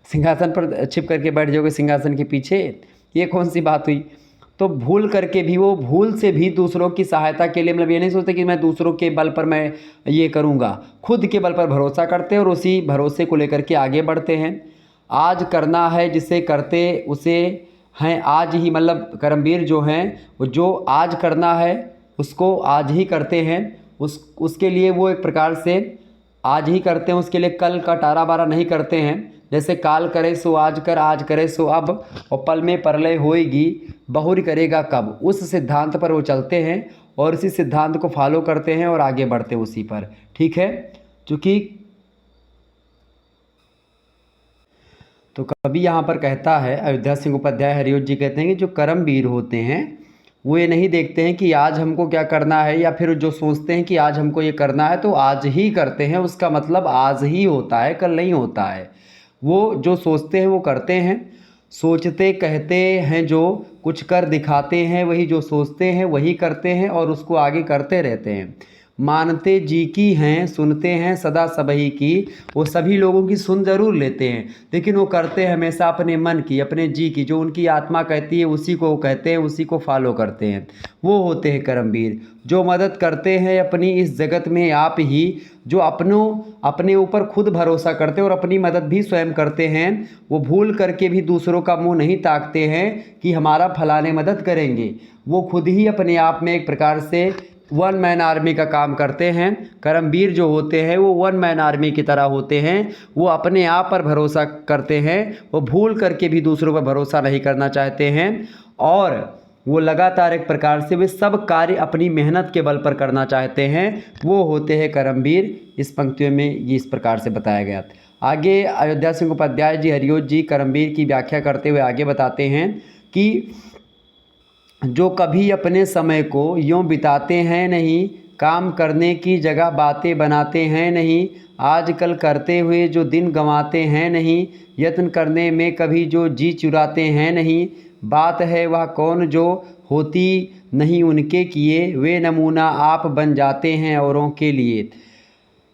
सिंहासन पर छिप करके बैठ जाओगे सिंहासन के पीछे, ये कौन सी बात हुई। तो भूल करके भी, वो भूल से भी दूसरों की सहायता के लिए, मतलब ये नहीं सोचते कि मैं दूसरों के बल पर मैं ये करूँगा, खुद के बल पर भरोसा करते हैं और उसी भरोसे को लेकर के आगे बढ़ते हैं। आज करना है जिसे करते उसे हैं आज ही, मतलब कर्मवीर जो हैं वो जो आज करना है उसको आज ही करते हैं, उसके लिए वो एक प्रकार से आज ही करते हैं, उसके लिए कल का टारा बारा नहीं करते हैं। जैसे काल करे सो आज कर, आज करे सो अब, और पल में परलय होएगी बहुरी करेगा कब, उस सिद्धांत पर वो चलते हैं और इसी सिद्धांत को फॉलो करते हैं और आगे बढ़ते हैं उसी पर। ठीक है, चूँकि तो कवि यहाँ पर कहता है, अयोध्या सिंह उपाध्याय हरियोत जी कहते हैं कि जो कर्मवीर होते हैं वो ये नहीं देखते हैं कि आज हमको क्या करना है, या फिर जो सोचते हैं कि आज हमको ये करना है तो आज ही करते हैं, उसका मतलब आज ही होता है, कल नहीं होता है। वो जो सोचते हैं वो करते हैं, सोचते कहते हैं जो कुछ कर दिखाते हैं, वही जो सोचते हैं वही करते हैं और उसको आगे करते रहते हैं। मानते जी की हैं, सुनते हैं सदा सबही की, वो सभी लोगों की सुन ज़रूर लेते हैं लेकिन वो करते हैं हमेशा अपने मन की, अपने जी की, जो उनकी आत्मा कहती है उसी को वो कहते हैं, उसी को फॉलो करते हैं। वो होते हैं कर्मवीर, जो मदद करते हैं अपनी इस जगत में आप ही, जो अपने ऊपर खुद भरोसा करते हैं और अपनी मदद भी स्वयं करते हैं। वो भूल करके भी दूसरों का मुंह नहीं ताकते हैं कि हमारा फलाने मदद करेंगे, वो खुद ही अपने आप में एक प्रकार से वन मैन आर्मी का काम करते हैं। कर्मवीर जो होते हैं वो वन मैन आर्मी की तरह होते हैं, वो अपने आप पर भरोसा करते हैं, वो भूल करके भी दूसरों पर भरोसा नहीं करना चाहते हैं और वो लगातार एक प्रकार से वे सब कार्य अपनी मेहनत के बल पर करना चाहते हैं। वो होते हैं कर्मवीर। इस पंक्तियों में ये इस प्रकार से बताया गया। आगे अयोध्या सिंह उपाध्याय जी हरियोत जी कर्मवीर की व्याख्या करते हुए आगे बताते हैं कि जो कभी अपने समय को यूँ बिताते हैं नहीं, काम करने की जगह बातें बनाते हैं नहीं, आजकल करते हुए जो दिन गंवाते हैं नहीं, यत्न करने में कभी जो जी चुराते हैं नहीं, बात है वह कौन जो होती नहीं उनके किए, वे नमूना आप बन जाते हैं औरों के लिए।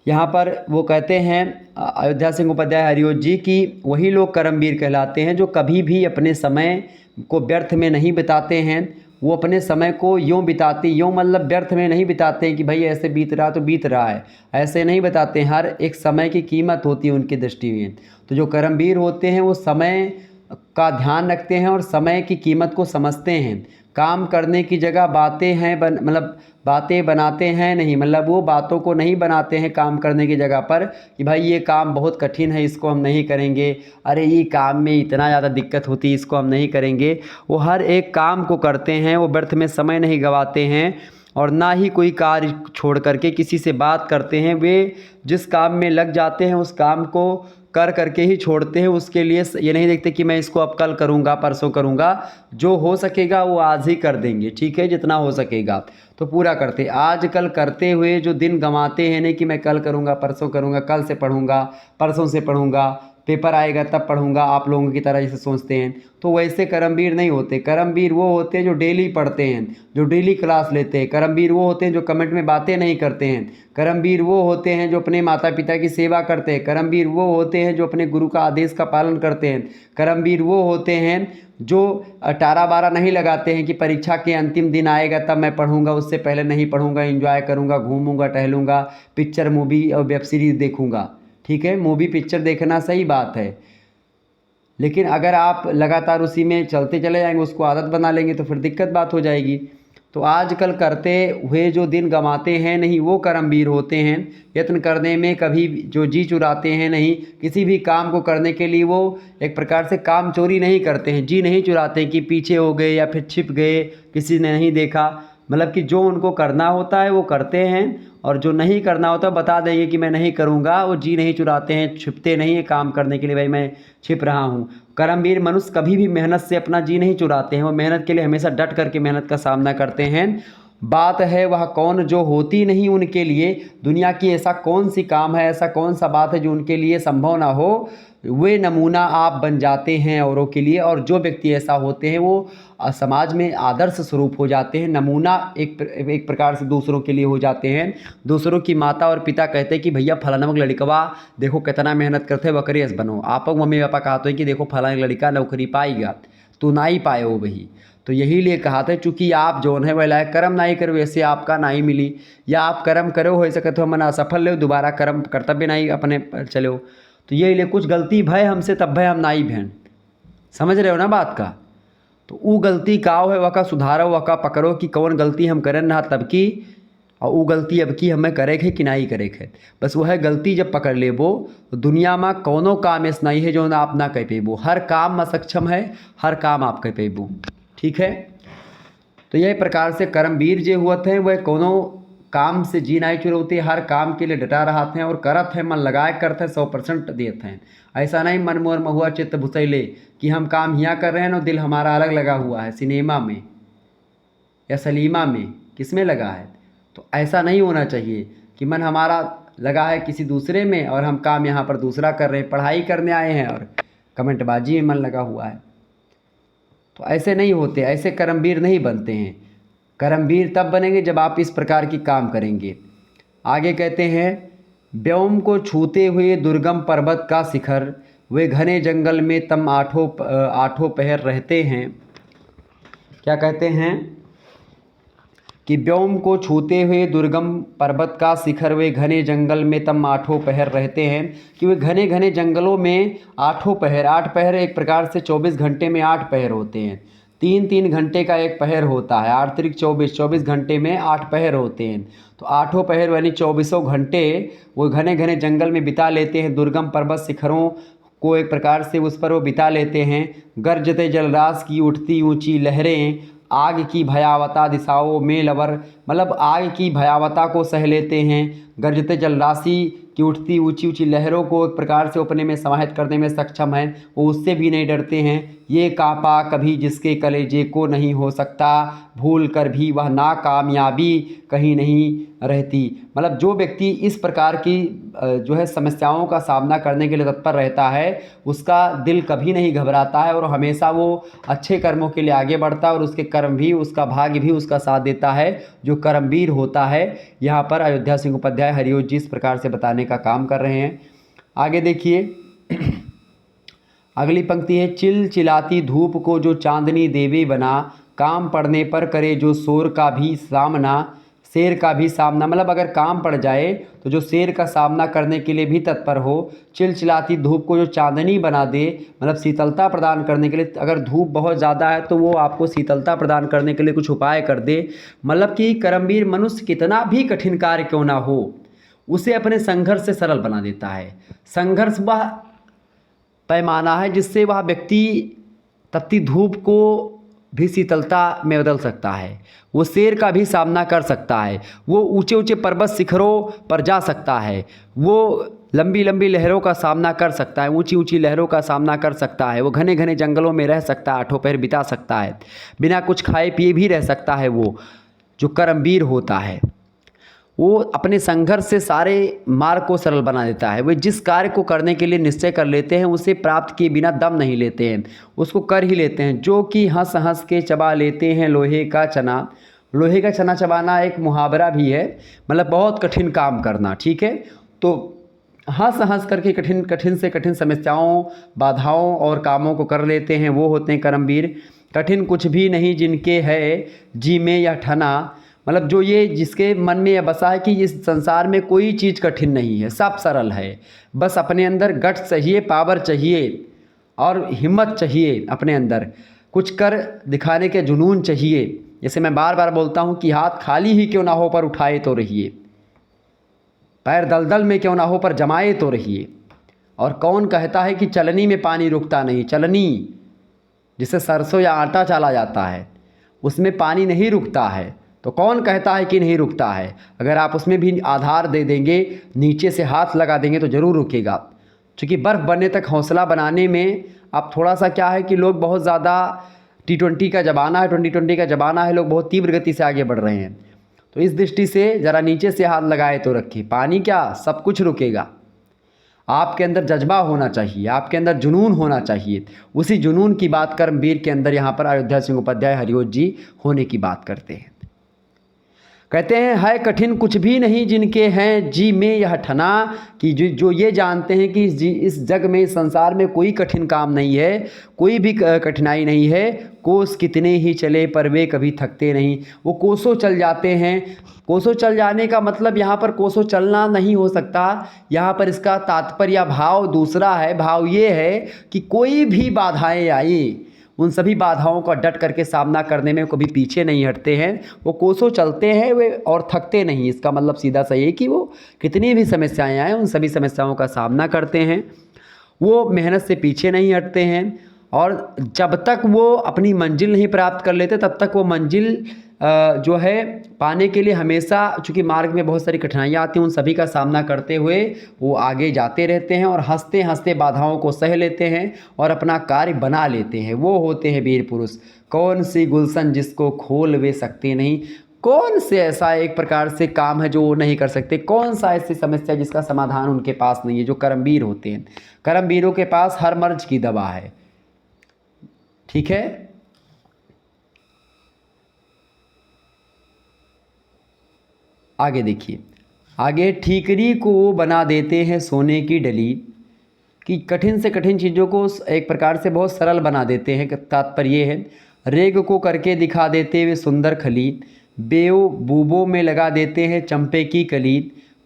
यहाँ पर वो कहते हैं अयोध्या सिंह उपाध्याय हरियोत जी की वही लोग कर्मवीर कहलाते हैं जो कभी भी अपने समय को व्यर्थ में नहीं बिताते हैं। वो अपने समय को यूँ बिताते, यूँ मतलब व्यर्थ में नहीं बिताते हैं कि भाई ऐसे बीत रहा तो बीत रहा है, ऐसे नहीं बताते हैं। हर एक समय की कीमत होती है उनकी दृष्टि में। तो जो कर्मवीर होते हैं वो समय का ध्यान रखते हैं और समय की कीमत को समझते हैं। काम करने की जगह बातें हैं मतलब बातें बनाते हैं नहीं, मतलब वो बातों को नहीं बनाते हैं काम करने की जगह पर कि भाई ये काम बहुत कठिन है इसको हम नहीं करेंगे, अरे ये काम में इतना ज़्यादा दिक्कत होती है इसको हम नहीं करेंगे। वो हर एक काम को करते हैं, वो व्यर्थ में समय नहीं गंवाते हैं और ना ही कोई कार्य छोड़ करके किसी से बात करते हैं। वे जिस काम में लग जाते हैं उस काम को कर करके ही छोड़ते हैं। उसके लिए ये नहीं देखते कि मैं इसको अब कल करूँगा परसों करूँगा, जो हो सकेगा वो आज ही कर देंगे, ठीक है, जितना हो सकेगा तो पूरा करते। आजकल करते हुए जो दिन गंवाते हैं नहीं कि मैं कल करूँगा परसों करूँगा, कल से पढ़ूँगा परसों से पढ़ूँगा, पेपर आएगा तब पढ़ूँगा, आप लोगों की तरह जैसे सोचते हैं, तो वैसे कर्मवीर नहीं होते। कर्मवीर वो होते हैं जो डेली पढ़ते हैं, जो डेली क्लास लेते हैं। कर्मवीर वो होते हैं जो कमेंट में बातें नहीं करते हैं। कर्मवीर वो होते हैं जो अपने माता पिता की सेवा करते हैं। कर्मवीर वो होते हैं जो अपने गुरु का आदेश का पालन करते हैं। कर्मवीर वो होते हैं जो 18-12 नहीं लगाते हैं कि परीक्षा के अंतिम दिन आएगा तब मैं पढ़ूंगा, उससे पहले नहीं पढ़ूंगा, एंजॉय करूंगा, घूमूंगा, टहलूंगा, पिक्चर मूवी और वेब सीरीज़ देखूंगा। ठीक है, मूवी पिक्चर देखना सही बात है, लेकिन अगर आप लगातार उसी में चलते चले जाएंगे, उसको आदत बना लेंगे तो फिर दिक्कत बात हो जाएगी। तो आजकल करते हुए जो दिन गंवाते हैं नहीं वो कर्मवीर होते हैं। यत्न करने में कभी जो जी चुराते हैं नहीं, किसी भी काम को करने के लिए वो एक प्रकार से काम चोरी नहीं करते हैं, जी नहीं चुराते कि पीछे हो गए या फिर छिप गए, किसी ने नहीं देखा। मतलब कि जो उनको करना होता है वो करते हैं और जो नहीं करना होता बता देंगे कि मैं नहीं करूँगा। वो जी नहीं चुराते हैं, छिपते नहीं है काम करने के लिए, भाई मैं छिप रहा हूँ। कर्मवीर मनुष्य कभी भी मेहनत से अपना जी नहीं चुराते हैं, वो मेहनत के लिए हमेशा डट करके मेहनत का सामना करते हैं। बात है वह कौन जो होती नहीं उनके लिए, दुनिया की ऐसा कौन सी काम है, ऐसा कौन सा बात है जो उनके लिए संभव ना हो, वे नमूना आप बन जाते हैं औरों के लिए। और जो व्यक्ति ऐसा होते हैं वो समाज में आदर्श स्वरूप हो जाते हैं, नमूना एक प्रकार से दूसरों के लिए हो जाते हैं। दूसरों की माता और पिता कहते हैं कि भैया फलाना लड़कवा देखो कितना मेहनत करते वकरेस बनो, आप मम्मी पापा कहते हैं कि देखो फलाना लड़का नौकरी पाएगा, तू ना ही पाए हो वही। तो यही लिए कहा था चूँकि आप जौन है वह कर्म ना ही करो वैसे आपका ना ही मिली, या आप कर्म करो हो सके तो हम असफल ले दोबारा कर्म कर्तव्य नहीं अपने चलो। तो ये लिए कुछ गलती भय हमसे तब भय हम नाई भें, समझ रहे हो ना बात का। तो वो गलती काव है वका सुधारो, वका पकड़ो कि कौन गलती हम करें ना तब की, और वो गलती अब की हमें करे है कि नहीं करे है। बस वह गलती जब पकड़ लेबो तो दुनिया में कोनो काम ऐसा नहीं है जो आप ना कह पेबो, हर काम में सक्षम है, हर काम आप कह पेबो। ठीक है, तो यह प्रकार से कर्मवीर जो हुआ थे वह कोनो काम से जी नहीं चुरौती, हर काम के लिए डटा रहते हैं और करत हैं, मन लगाए करते हैं, 100% देते हैं। ऐसा नहीं मन मोर महुआ चित्त भुसैले कि हम काम यहाँ कर रहे हैं और दिल हमारा अलग लगा हुआ है सिनेमा में या सलीमा में, किस में लगा है। तो ऐसा नहीं होना चाहिए कि मन हमारा लगा है किसी दूसरे में और हम काम यहाँ पर दूसरा कर रहे हैं, पढ़ाई करने आए हैं और कमेंटबाजी में मन लगा हुआ है। तो ऐसे नहीं होते, ऐसे कर्मवीर नहीं बनते हैं। कर्मवीर तब बनेंगे जब आप इस प्रकार की काम करेंगे। आगे कहते हैं, व्योम को छूते हुए दुर्गम पर्वत का शिखर, वे घने जंगल में तम आठों पहर रहते हैं। क्या कहते हैं कि व्योम को छूते हुए दुर्गम पर्वत का शिखर, वे घने जंगल में तम आठों पहर रहते हैं। कि वे घने घने जंगलों में आठों पहर, 8 पहर एक प्रकार से 24 घंटे में 8 पहर होते हैं। 3-3 घंटे का एक पहर होता है, 8 त्रिक 24 घंटे में 8 पहर होते हैं। तो आठों पहर यानी 24 घंटे वो घने घने जंगल में बिता लेते हैं। दुर्गम पर्वत शिखरों को एक प्रकार से उस पर वो बिता लेते हैं। गर्जते जलराशि की उठती ऊंची लहरें, आग की भयावता दिशाओं में लवर, मतलब आग की भयावता को सह लेते हैं। गर्जते जलराशि की उठती ऊंची ऊंची लहरों को एक प्रकार से अपने में समाहित करने में सक्षम हैं, वो उससे भी नहीं डरते हैं। ये कापा कभी जिसके कलेजे को नहीं हो सकता, भूल कर भी वह नाकामयाबी कहीं नहीं रहती। मतलब जो व्यक्ति इस प्रकार की जो है समस्याओं का सामना करने के लिए तत्पर रहता है, उसका दिल कभी नहीं घबराता है और हमेशा वो अच्छे कर्मों के लिए आगे बढ़ता है और उसके कर्म भी, उसका भाग्य भी उसका साथ देता है, जो कर्मवीर होता है। यहाँ पर अयोध्या सिंह उपाध्याय हरिओं जी इस प्रकार से बताने का काम कर रहे हैं। आगे देखिए, अगली पंक्ति है, चिल चिलाती धूप को जो चांदनी देवे बना, काम पड़ने पर करे जो शोर का भी सामना, शेर का भी सामना। मतलब अगर काम पड़ जाए तो जो शेर का सामना करने के लिए भी तत्पर हो। चिलचिलाती धूप को जो चांदनी बना दे, मतलब शीतलता प्रदान करने के लिए। अगर धूप बहुत ज़्यादा है तो वो आपको शीतलता प्रदान करने के लिए कुछ उपाय कर दे। मतलब कि कर्मवीर मनुष्य कितना भी कठिन कार्य क्यों ना हो, उसे अपने संघर्ष से सरल बना देता है। संघर्ष वह पैमाना है जिससे वह व्यक्ति तपती धूप को भी शीतलता में बदल सकता है। वो शेर का भी सामना कर सकता है, वो ऊंचे ऊंचे पर्वत शिखरों पर जा सकता है, वो लंबी लंबी लहरों का सामना कर सकता है, ऊंची ऊंची लहरों का सामना कर सकता है, वो घने घने जंगलों में रह सकता है, 8 पहर बिता सकता है, बिना कुछ खाए पिए भी रह सकता है। वो जो कर्मवीर होता है वो अपने संघर्ष से सारे मार्ग को सरल बना देता है। वे जिस कार्य को करने के लिए निश्चय कर लेते हैं उसे प्राप्त किए बिना दम नहीं लेते हैं, उसको कर ही लेते हैं। जो कि हंस हंस के चबा लेते हैं लोहे का चना। लोहे का चना चबाना एक मुहावरा भी है, मतलब बहुत कठिन काम करना, ठीक है। तो हंस हंस करके कठिन से कठिन समस्याओं, बाधाओं और कामों को कर लेते हैं, वो होते हैं कर्मवीर। कठिन कुछ भी नहीं जिनके है जी में यह ठना, मतलब जो ये जिसके मन में यह बसा है कि इस संसार में कोई चीज़ कठिन नहीं है, सब सरल है। बस अपने अंदर गट चाहिए, पावर चाहिए और हिम्मत चाहिए, अपने अंदर कुछ कर दिखाने के जुनून चाहिए। जैसे मैं बार बार बोलता हूँ कि हाथ खाली ही क्यों ना हो पर उठाए तो रहिए, पैर दलदल में क्यों ना हो पर जमाए तो रहिए। और कौन कहता है कि चलनी में पानी रुकता नहीं। चलनी जिसे सरसों या आटा चाला जाता है उसमें पानी नहीं रुकता है, तो कौन कहता है कि नहीं रुकता है। अगर आप उसमें भी आधार दे देंगे, नीचे से हाथ लगा देंगे तो ज़रूर रुकेगा। क्योंकि बर्फ़ बनने तक हौसला बनाने में अब थोड़ा सा क्या है कि लोग बहुत ज़्यादा T20 का ज़माना है, 2020 का ज़माना है, लोग बहुत तीव्र गति से आगे बढ़ रहे हैं। तो इस दृष्टि से ज़रा नीचे से हाथ लगाए तो रखिए, पानी क्या सब कुछ रुकेगा। आपके अंदर जज्बा होना चाहिए, आपके अंदर जुनून होना चाहिए। उसी जुनून की बात कर्मवीर के अंदर यहाँ पर अयोध्या सिंह उपाध्याय हरिओं जी होने की बात करते हैं। कहते हैं, है कठिन कुछ भी नहीं जिनके हैं जी में यह ठना, कि जो ये जानते हैं कि इस जग में, इस संसार में कोई कठिन काम नहीं है, कोई भी कठिनाई नहीं है। कोस कितने ही चले पर वे कभी थकते नहीं। वो कोसों चल जाते हैं। कोसों चल जाने का मतलब यहाँ पर कोसों चलना नहीं हो सकता, यहाँ पर इसका तात्पर्य भाव दूसरा है। भाव ये है कि कोई भी बाधाएं आई, उन सभी बाधाओं का डट करके सामना करने में कभी पीछे नहीं हटते हैं। वो कोसों चलते हैं वे और थकते नहीं। इसका मतलब सीधा सा ये कि वो कितनी भी समस्याएं आएँ उन सभी समस्याओं का सामना करते हैं। वो मेहनत से पीछे नहीं हटते हैं और जब तक वो अपनी मंजिल नहीं प्राप्त कर लेते तब तक वो मंजिल जो है पाने के लिए हमेशा, चूँकि मार्ग में बहुत सारी कठिनाइयाँ आती हैं, उन सभी का सामना करते हुए वो आगे जाते रहते हैं और हंसते हंसते बाधाओं को सह लेते हैं और अपना कार्य बना लेते हैं। वो होते हैं वीर पुरुष। कौन सी गुलशन जिसको खोल वे सकते नहीं, कौन से ऐसा एक प्रकार से काम है जो वो नहीं कर सकते, कौन सा ऐसी समस्या जिसका समाधान उनके पास नहीं है, जो कर्मवीर होते हैं। कर्मवीरों के पास हर मर्ज की दवा है। ठीक है, आगे देखिए। आगे, ठीकरी को वो बना देते हैं सोने की डली, कि कठिन से कठिन चीज़ों को एक प्रकार से बहुत सरल बना देते हैं। तात्पर्य ये है, रेग को करके दिखा देते वे सुंदर खली, बेव बूबों में लगा देते हैं चंपे की कली,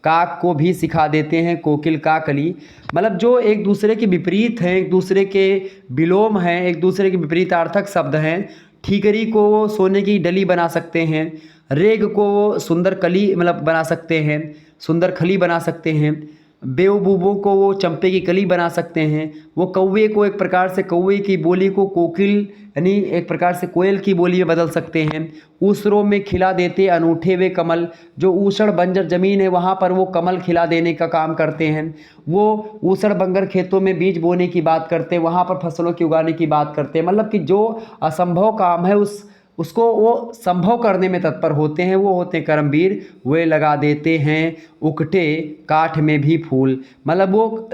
काक को भी सिखा देते हैं कोकिल का कली। मतलब जो एक दूसरे के विपरीत हैं, एक दूसरे के विलोम हैं, एक दूसरे के विपरीतार्थक शब्द हैं। ठीकरी को वो सोने की डली बना सकते हैं, रेग को वो सुंदर कली मतलब बना सकते हैं, सुंदर खली बना सकते हैं, बेवबूबों को वो चंपे की कली बना सकते हैं, वो कौवे को एक प्रकार से कौवे की बोली को कोकिल यानी एक प्रकार से कोयल की बोली में बदल सकते हैं। ऊसरों में खिला देते अनूठे वे कमल, जो ऊसड़ बंजर ज़मीन है वहाँ पर वो कमल खिला देने का काम करते हैं। वो ऊसड़ बंजर खेतों में बीज बोने की बात करते हैं, वहाँ पर फसलों की उगाने की बात करते हैं। मतलब कि जो असंभव काम है उसको वो संभव करने में तत्पर होते हैं, वो होते हैं कर्मवीर। वे लगा देते हैं उकटे काठ में भी फूल, मतलब वो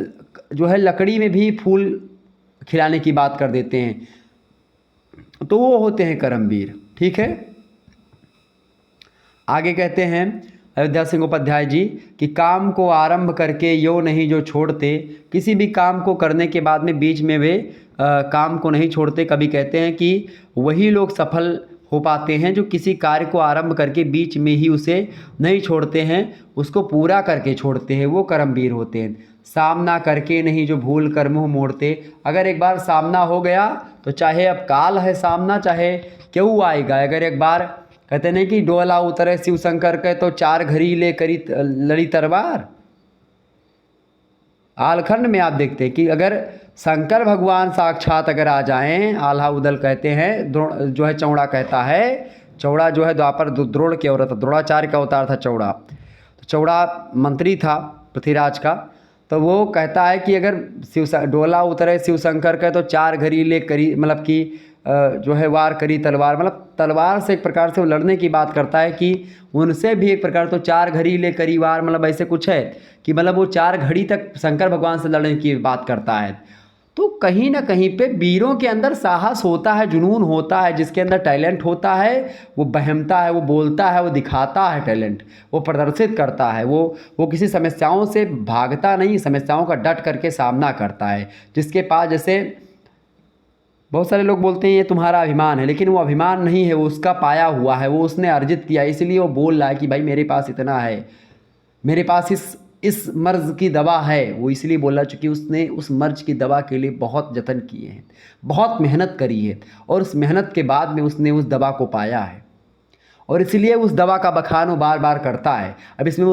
जो है लकड़ी में भी फूल खिलाने की बात कर देते हैं, तो वो होते हैं कर्मवीर। ठीक है, आगे कहते हैं अयोध्या सिंह उपाध्याय जी कि काम को आरंभ करके यो नहीं जो छोड़ते, किसी भी काम को करने के बाद में बीच में वे काम को नहीं छोड़ते। कभी कहते हैं कि वही लोग सफल हो पाते हैं जो किसी कार्य को आरंभ करके बीच में ही उसे नहीं छोड़ते हैं, उसको पूरा करके छोड़ते हैं, वो कर्मवीर होते हैं। सामना करके नहीं जो भूल कर मुँह मोड़ते, अगर एक बार सामना हो गया तो चाहे अब काल है सामना, चाहे क्यों आएगा। अगर एक बार कहते नहीं कि डोला उतरे शिव शंकर के तो चार घड़ी ले करी लड़ी तलवार। आलखंड में आप देखते हैं कि अगर शंकर भगवान साक्षात अगर आ जाएं, आल्हा उदल कहते हैं, जो है चौड़ा कहता है, चौड़ा जो है द्वापर द्रोण की औरत, द्रोणाचार्य का अवतार था चौड़ा। तो चौड़ा मंत्री था पृथ्वीराज का, तो वो कहता है कि अगर डोला उतरे शिव शंकर का तो चार घड़ी ले करी, मतलब कि जो है वार करी तलवार, मतलब तलवार से एक प्रकार से वो लड़ने की बात करता है कि उनसे भी एक प्रकार तो चार घड़ी ले करी वार, मतलब ऐसे कुछ है कि मतलब वो चार घड़ी तक शंकर भगवान से लड़ने की बात करता है। तो कहीं ना कहीं पे वीरों के अंदर साहस होता है, जुनून होता है, जिसके अंदर टैलेंट होता है वो बहमता है, वो बोलता है, वो दिखाता है टैलेंट, वो प्रदर्शित करता है, वो किसी समस्याओं से भागता नहीं, समस्याओं का डट करके सामना करता है। जिसके पास, जैसे बहुत सारे लोग बोलते हैं ये तुम्हारा अभिमान है, लेकिन वो अभिमान नहीं है, वो उसका पाया हुआ है, वो उसने अर्जित किया, इसलिए वो बोल रहा है कि भाई मेरे पास इतना है, मेरे पास इस मर्ज की दवा है। वो इसलिए बोला चूँकि उसने उस मर्ज की दवा के लिए बहुत जतन किए हैं, बहुत मेहनत करी है, और उस मेहनत के बाद में उसने उस दवा को पाया है, और इसलिए उस दवा का बखान वो बार बार करता है। अब इसमें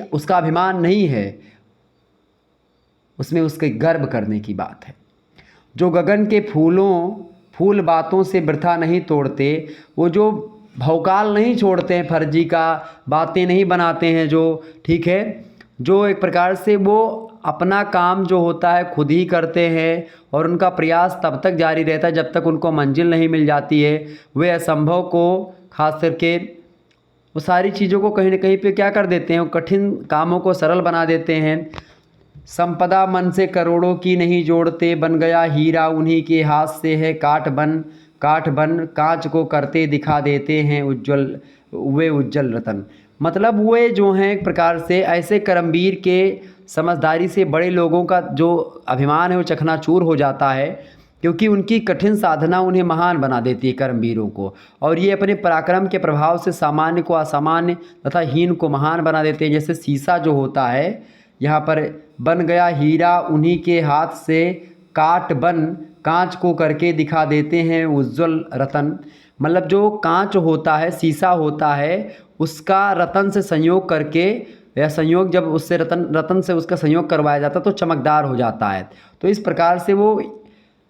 उसका अभिमान नहीं है, उसमें उसके गर्व करने की बात है। जो गगन के फूल बातों से वृथा नहीं तोड़ते, वो जो भौकाल नहीं छोड़ते हैं, फर्जी का बातें नहीं बनाते हैं, जो ठीक है, जो एक प्रकार से वो अपना काम जो होता है खुद ही करते हैं, और उनका प्रयास तब तक जारी रहता है जब तक उनको मंजिल नहीं मिल जाती है। वे असंभव को खास करके वो सारी चीज़ों को कहीं ना कहीं पे क्या कर देते हैं, कठिन कामों को सरल बना देते हैं। संपदा मन से करोड़ों की नहीं जोड़ते, बन गया हीरा उन्हीं के हाथ से है, काठ बन कांच को करते दिखा देते हैं उज्जवल रतन। मतलब वे जो हैं एक प्रकार से ऐसे कर्मवीर के समझदारी से बड़े लोगों का जो अभिमान है वो चकनाचूर हो जाता है, क्योंकि उनकी कठिन साधना उन्हें महान बना देती है कर्मवीरों को, और ये अपने पराक्रम के प्रभाव से सामान्य को असामान्य तथा हीन को महान बना देते हैं। जैसे शीशा जो होता है, यहाँ पर बन गया हीरा उन्हीं के हाथ से, कांच को करके दिखा देते हैं उज्जवल रतन। मतलब जो कांच होता है, शीशा होता है, उसका रतन से संयोग करके, या संयोग जब उससे रतन से उसका संयोग करवाया जाता है तो चमकदार हो जाता है। तो इस प्रकार से वो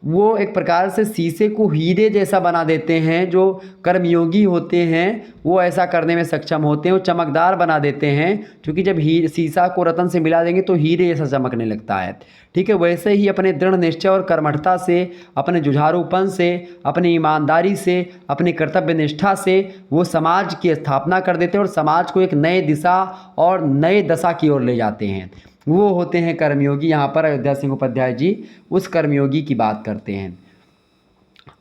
वो एक प्रकार से शीशे को हीरे जैसा बना देते हैं। जो कर्मयोगी होते हैं वो ऐसा करने में सक्षम होते हैं, वो चमकदार बना देते हैं, क्योंकि जब शीशा को रत्न से मिला देंगे तो हीरे जैसा चमकने लगता है। ठीक है, वैसे ही अपने दृढ़ निश्चय और कर्मठता से, अपने जुझारूपन से, अपनी ईमानदारी से, अपनी कर्तव्य निष्ठा से वो समाज की स्थापना कर देते हैं और समाज को एक नए दिशा और नए दशा की ओर ले जाते हैं। वो होते हैं कर्मयोगी। यहाँ पर अयोध्या सिंह उपाध्याय जी उस कर्मयोगी की बात करते हैं।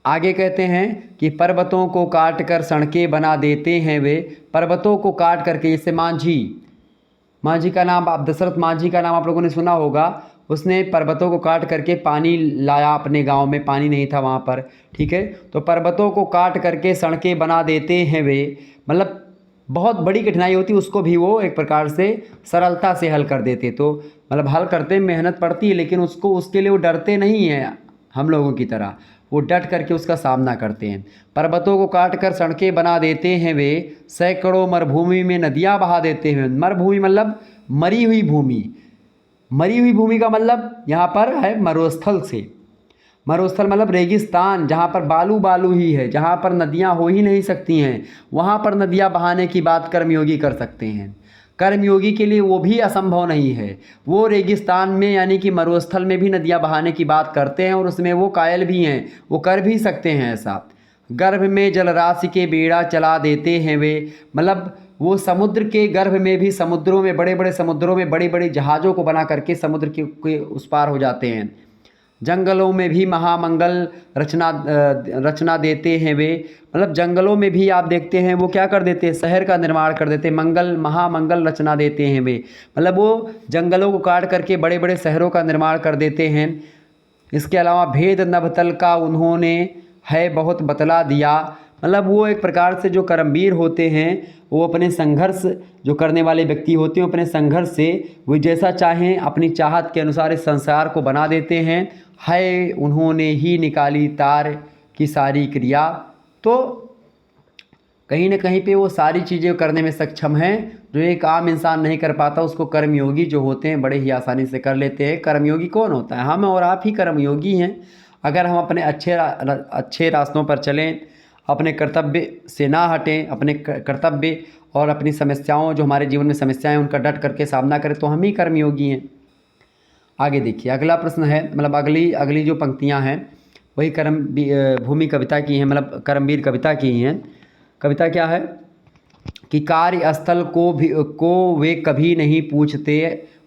आगे कहते हैं कि पर्वतों को काट कर सड़कें बना देते हैं वे। पर्वतों को काट करके, जैसे मांझी का नाम, आप दशरथ मांझी का नाम आप लोगों ने सुना होगा। उसने पर्वतों को काट करके पानी लाया अपने गांव में, पानी नहीं था वहाँ पर। ठीक है, तो पर्वतों को काट करके सड़कें बना देते हैं वे, मतलब बहुत बड़ी कठिनाई होती, उसको भी वो एक प्रकार से सरलता से हल कर देते। तो मतलब हल करते में मेहनत पड़ती है, लेकिन उसके लिए वो डरते नहीं हैं हम लोगों की तरह, वो डट करके उसका सामना करते हैं। पर्वतों को काट कर सड़कें बना देते हैं वे, सैकड़ों मरुभूमि में नदियाँ बहा देते हैं। मरुभूमि मतलब मरी हुई भूमि। मरी हुई भूमि का मतलब यहाँ पर है मरुस्थल से। मरुस्थल मतलब रेगिस्तान, जहाँ पर बालू बालू ही है, जहाँ पर नदियाँ हो ही नहीं सकती हैं, वहाँ पर नदियाँ बहाने की बात कर्मयोगी कर सकते हैं। कर्मयोगी के लिए वो भी असंभव नहीं है। वो रेगिस्तान में यानी कि मरुस्थल में भी नदियाँ बहाने की बात करते हैं और उसमें वो कायल भी हैं, वो कर भी सकते हैं ऐसा। गर्भ में जलराशि के बेड़ा चला देते हैं वे, मतलब वो समुद्र के गर्भ में भी, समुद्रों में, बड़े बड़े समुद्रों में बड़ी बड़ी जहाज़ों को बना करके समुद्र के उस पार हो जाते हैं। जंगलों में भी महामंगल रचना देते हैं वे, मतलब जंगलों में भी आप देखते हैं वो क्या कर देते हैं, शहर का निर्माण कर देते हैं, महामंगल रचना देते हैं वे, मतलब वो जंगलों को काट करके बड़े बड़े शहरों का निर्माण कर देते हैं। इसके अलावा भेद नभतल का उन्होंने है बहुत बतला दिया, मतलब वो एक प्रकार से जो कर्मवीर होते हैं वो अपने संघर्ष जो करने वाले व्यक्ति होते हैं, अपने संघर्ष से वो जैसा चाहें अपनी चाहत के अनुसार इस संसार को बना देते हैं। है उन्होंने ही निकाली तार की सारी क्रिया, तो कहीं ना कहीं पे वो सारी चीज़ें करने में सक्षम हैं जो एक आम इंसान नहीं कर पाता। उसको कर्मयोगी जो होते हैं बड़े ही आसानी से कर लेते हैं। कर्मयोगी कौन होता है? हम और आप ही कर्मयोगी हैं। अगर हम अपने अच्छे रास्तों पर चलें, अपने कर्तव्य से ना हटें, अपने कर्तव्य और अपनी समस्याओं, जो हमारे जीवन में समस्याएं उनका डट करके सामना करें, तो हम ही कर्मयोगी हैं। आगे देखिए, अगला प्रश्न है, मतलब अगली जो पंक्तियां हैं वही कर्म भूमि कविता की हैं, मतलब कर्मवीर कविता की ही हैं। कविता क्या है कि कार्यस्थल को वे कभी नहीं पूछते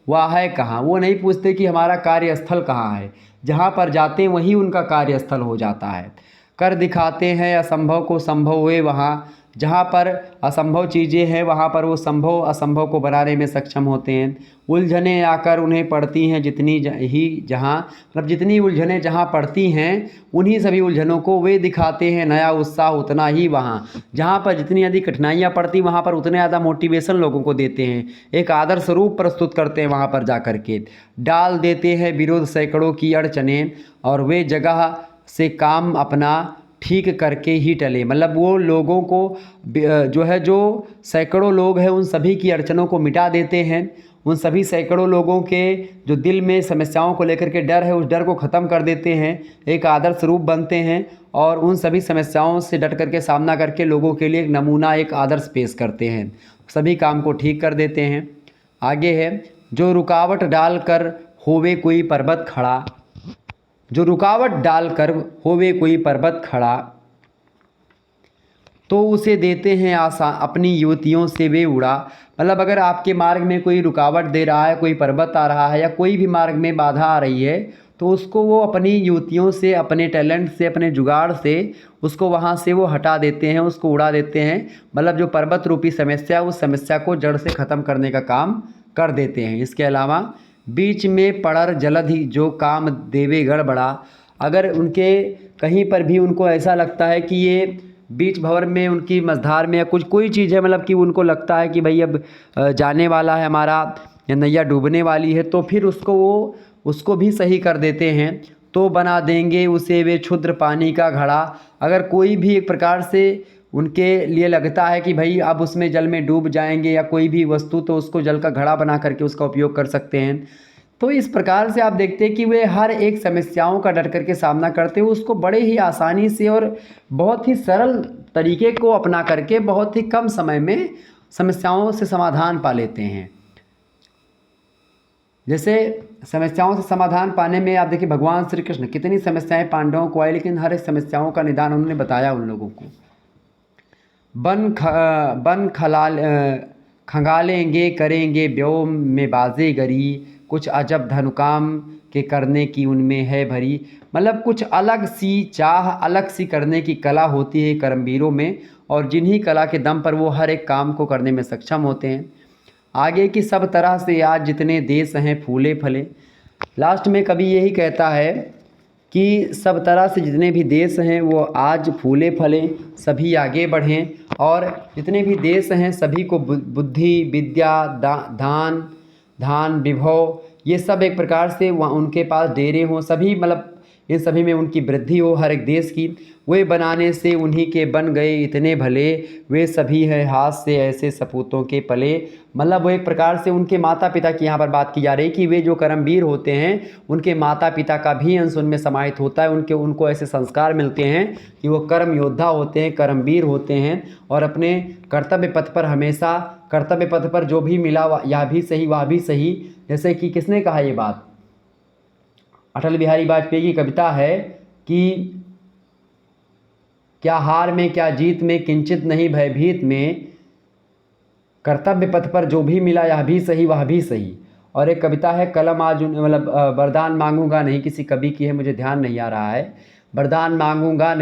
वह है कहाँ। वो नहीं पूछते कि हमारा कार्यस्थल कहाँ है, जहाँ पर जाते हैं वही उनका कार्यस्थल हो जाता है। कर दिखाते हैं असंभव को संभव हुए वहाँ, जहाँ पर असंभव चीज़ें हैं वहाँ पर वो संभव असंभव को बनाने में सक्षम होते हैं। उलझनें आकर उन्हें पड़ती हैं जितनी जहाँ, मतलब जितनी उलझनें जहाँ पड़ती हैं उन्हीं सभी उलझनों को वे दिखाते हैं नया उत्साह उतना ही वहाँ। जहाँ पर जितनी ज़्यादा कठिनाइयाँ पड़ती वहाँ पर उतने ज़्यादा मोटिवेशन लोगों को देते हैं, एक आदर्श रूप प्रस्तुत करते हैं वहाँ पर जा कर के। डाल देते हैं विरोध सैकड़ों की अड़चनें और वे जगह से काम अपना ठीक करके ही टले, मतलब वो लोगों को जो सैकड़ों लोग हैं उन सभी की अड़चनों को मिटा देते हैं। उन सभी सैकड़ों लोगों के जो दिल में समस्याओं को लेकर के डर है उस डर को ख़त्म कर देते हैं, एक आदर्श रूप बनते हैं और उन सभी समस्याओं से डट करके सामना करके लोगों के लिए एक नमूना, एक आदर्श पेश करते हैं, सभी काम को ठीक कर देते हैं। आगे है, जो रुकावट डालकर होवे कोई पर्वत खड़ा, जो रुकावट डालकर होवे कोई पर्वत खड़ा, तो उसे देते हैं आसान अपनी युवतियों से वे उड़ा। मतलब अगर आपके मार्ग में कोई रुकावट दे रहा है, कोई पर्वत आ रहा है या कोई भी मार्ग में बाधा आ रही है, तो उसको वो अपनी युवतियों से, अपने टैलेंट से, अपने जुगाड़ से उसको वहाँ से वो हटा देते हैं, उसको उड़ा देते हैं। मतलब जो पर्वत रूपी समस्या, उस समस्या को जड़ से ख़त्म करने का काम कर देते हैं। इसके अलावा बीच में पड़र जलधि जो काम देवे गड़बड़ा, अगर उनके कहीं पर भी उनको ऐसा लगता है कि ये बीच भंवर में उनकी मझधार में या कोई चीज़ है, मतलब कि उनको लगता है कि भाई अब जाने वाला है हमारा, या नैया डूबने वाली है, तो फिर उसको भी सही कर देते हैं। तो बना देंगे उसे वे क्षुद्र पानी का घड़ा, अगर कोई भी एक प्रकार से उनके लिए लगता है कि भाई अब उसमें जल में डूब जाएंगे या कोई भी वस्तु, तो उसको जल का घड़ा बना करके उसका उपयोग कर सकते हैं। तो इस प्रकार से आप देखते हैं कि वे हर एक समस्याओं का डट करके सामना करते हुए उसको बड़े ही आसानी से और बहुत ही सरल तरीके को अपना करके बहुत ही कम समय में समस्याओं से समाधान पा लेते हैं। जैसे समस्याओं से समाधान पाने में आप देखिए भगवान श्री कृष्ण कितनी समस्याएं पांडवों को आई, लेकिन हर एक समस्याओं का निदान उन्होंने बताया उन लोगों को। बन खंगालेंगे करेंगे व्योम में बाज़ीगरी, कुछ अजब धनुकाम के करने की उनमें है भरी। मतलब कुछ अलग सी चाह, अलग सी करने की कला होती है कर्मवीरों में, और जिन्हीं कला के दम पर वो हर एक काम को करने में सक्षम होते हैं। आगे की सब तरह से आज जितने देश हैं फूले फले। लास्ट में कवि यही कहता है कि सब तरह से जितने भी देश हैं वो आज फूले फले, सभी आगे बढ़ें, और जितने भी देश हैं सभी को बुद्धि विद्या धान विभव ये सब एक प्रकार से उनके पास डेरे हों, सभी मतलब इन सभी में उनकी वृद्धि हो हर एक देश की। वे बनाने से उन्हीं के बन गए इतने भले, वे सभी हैं हाथ से ऐसे सपूतों के पले। मतलब वो एक प्रकार से उनके माता पिता की यहाँ पर बात की जा रही है कि वे जो कर्मवीर होते हैं उनके माता पिता का भी अंश उनमें समाहित होता है। उनको ऐसे संस्कार मिलते हैं कि वो कर्म योद्धा होते हैं, कर्मवीर होते हैं, और अपने कर्तव्य पथ पर हमेशा कर्तव्य पथ पर जो भी मिला यह भी सही वह भी सही। जैसे कि किसने कहा ये बात, अटल बिहारी वाजपेयी की कविता है कि क्या हार में क्या जीत में किंचित नहीं भयभीत में, कर्तव्य पथ पर जो भी मिला यह भी सही वह भी सही। और एक कविता है कलम आज मतलब वरदान मांगूंगा नहीं, किसी कवि की है मुझे ध्यान नहीं आ रहा है। वरदान मांगूंगा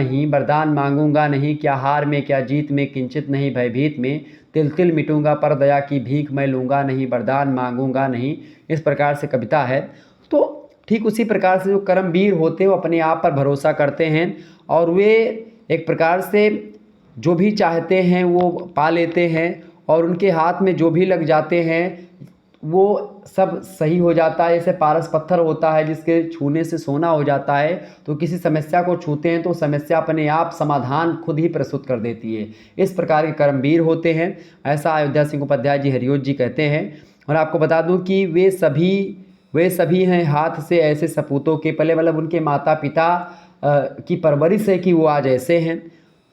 नहीं, क्या हार में क्या जीत में किंचित नहीं भयभीत में, तिल तिल मिटूंगा पर दया की भीख मैं लूँगा नहीं, वरदान मांगूंगा नहीं। इस प्रकार से कविता है। तो ठीक उसी प्रकार से जो कर्मवीर होते हैं वो अपने आप पर भरोसा करते हैं, और वे एक प्रकार से जो भी चाहते हैं वो पा लेते हैं, और उनके हाथ में जो भी लग जाते हैं वो सब सही हो जाता है। जैसे पारस पत्थर होता है जिसके छूने से सोना हो जाता है, तो किसी समस्या को छूते हैं तो समस्या अपने आप समाधान खुद ही प्रस्तुत कर देती है। इस प्रकार के कर्मवीर होते हैं, ऐसा अयोध्या सिंह उपाध्याय जी हरिओत जी कहते हैं। और आपको बता दूं कि वे सभी हैं हाथ से ऐसे सपूतों के पले, मतलब उनके माता पिता की परवरिश है कि वो आज ऐसे हैं।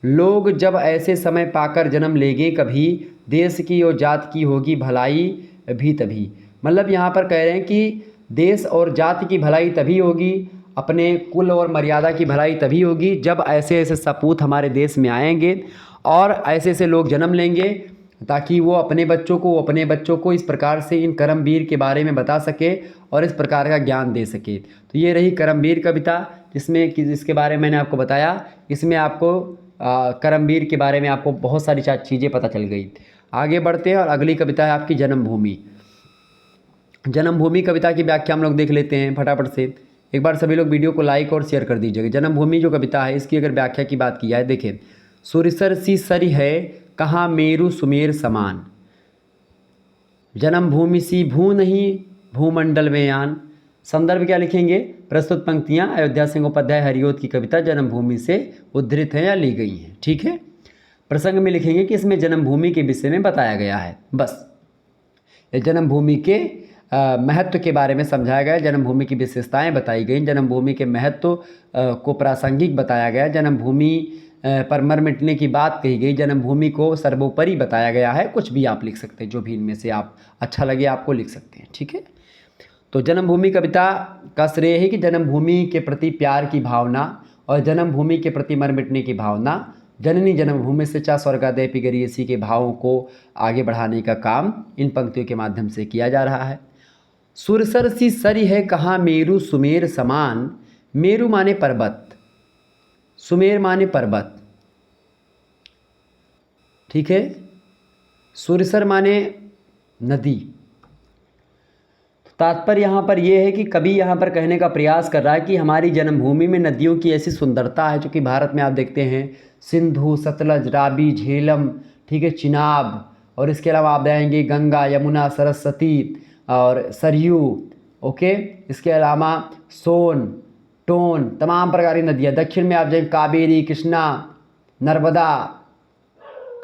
लोग जब ऐसे समय पाकर जन्म लेंगे कभी, देश की और जात की होगी भलाई भी तभी। मतलब यहाँ पर कह रहे हैं कि देश और जाति की भलाई तभी होगी, अपने कुल और मर्यादा की भलाई तभी होगी जब ऐसे ऐसे सपूत हमारे देश में आएंगे और ऐसे ऐसे लोग जन्म लेंगे, ताकि वो अपने बच्चों को इस प्रकार से इन कर्मवीर के बारे में बता सके और इस प्रकार का ज्ञान दे सके। तो ये रही कर्मवीर कविता, जिसके बारे में मैंने आपको बताया। इसमें आपको कर्मवीर के बारे में आपको बहुत सारी चीज़ें पता चल गई। आगे बढ़ते हैं और अगली कविता है आपकी जन्मभूमि। जन्मभूमि कविता की व्याख्या हम लोग देख लेते हैं फटाफट से। एक बार सभी लोग वीडियो को लाइक और शेयर कर दीजिएगा। जन्मभूमि जो कविता है इसकी अगर व्याख्या की बात की जाए, देखिए, सुरसर सी सरी है कहाँ मेरु सुमेर समान, जन्मभूमि सी भू नहीं भूमंडल में यान। संदर्भ क्या लिखेंगे, प्रस्तुत पंक्तियाँ अयोध्या सिंह उपाध्याय हरिओत की कविता जन्मभूमि से उद्धृत हैं या ली गई हैं। ठीक है, प्रसंग में लिखेंगे कि इसमें जन्मभूमि के विषय में बताया गया है। बस जन्मभूमि के महत्व के बारे में समझाया गया, जन्मभूमि की विशेषताएं बताई गई, जन्मभूमि के महत्व को प्रासंगिक बताया गया, जन्मभूमि पर मर मिटने की बात कही गई, जन्मभूमि को सर्वोपरि बताया गया है। कुछ भी आप लिख सकते हैं, जो भी इनमें से आप अच्छा लगे आपको लिख सकते हैं। ठीक है, तो जन्मभूमि कविता का श्रेय है कि जन्मभूमि के प्रति प्यार की भावना और जन्मभूमि के प्रति मर मिटने की भावना, जननी जन्मभूमि से चा स्वर्गादय पिगरीयसी के भावों को आगे बढ़ाने का काम इन पंक्तियों के माध्यम से किया जा रहा है। सुरसर सी सरी है कहाँ मेरु सुमेर समान, मेरु माने पर्वत, सुमेर माने पर्वत। ठीक है, सुरसर माने नदी। तात्पर्य यहाँ पर यह है कि कवि यहाँ पर कहने का प्रयास कर रहा है कि हमारी जन्मभूमि में नदियों की ऐसी सुंदरता है, जो कि भारत में आप देखते हैं सिंधु, सतलज, रावी, झेलम, ठीक है, चिनाब, और इसके अलावा आप जाएंगे गंगा, यमुना, सरस्वती और सरयू। ओके, इसके अलावा सोन, टोन, तमाम प्रकार की नदियाँ। दक्षिण में आप जाएंगे कावेरी, कृष्णा, नर्मदा,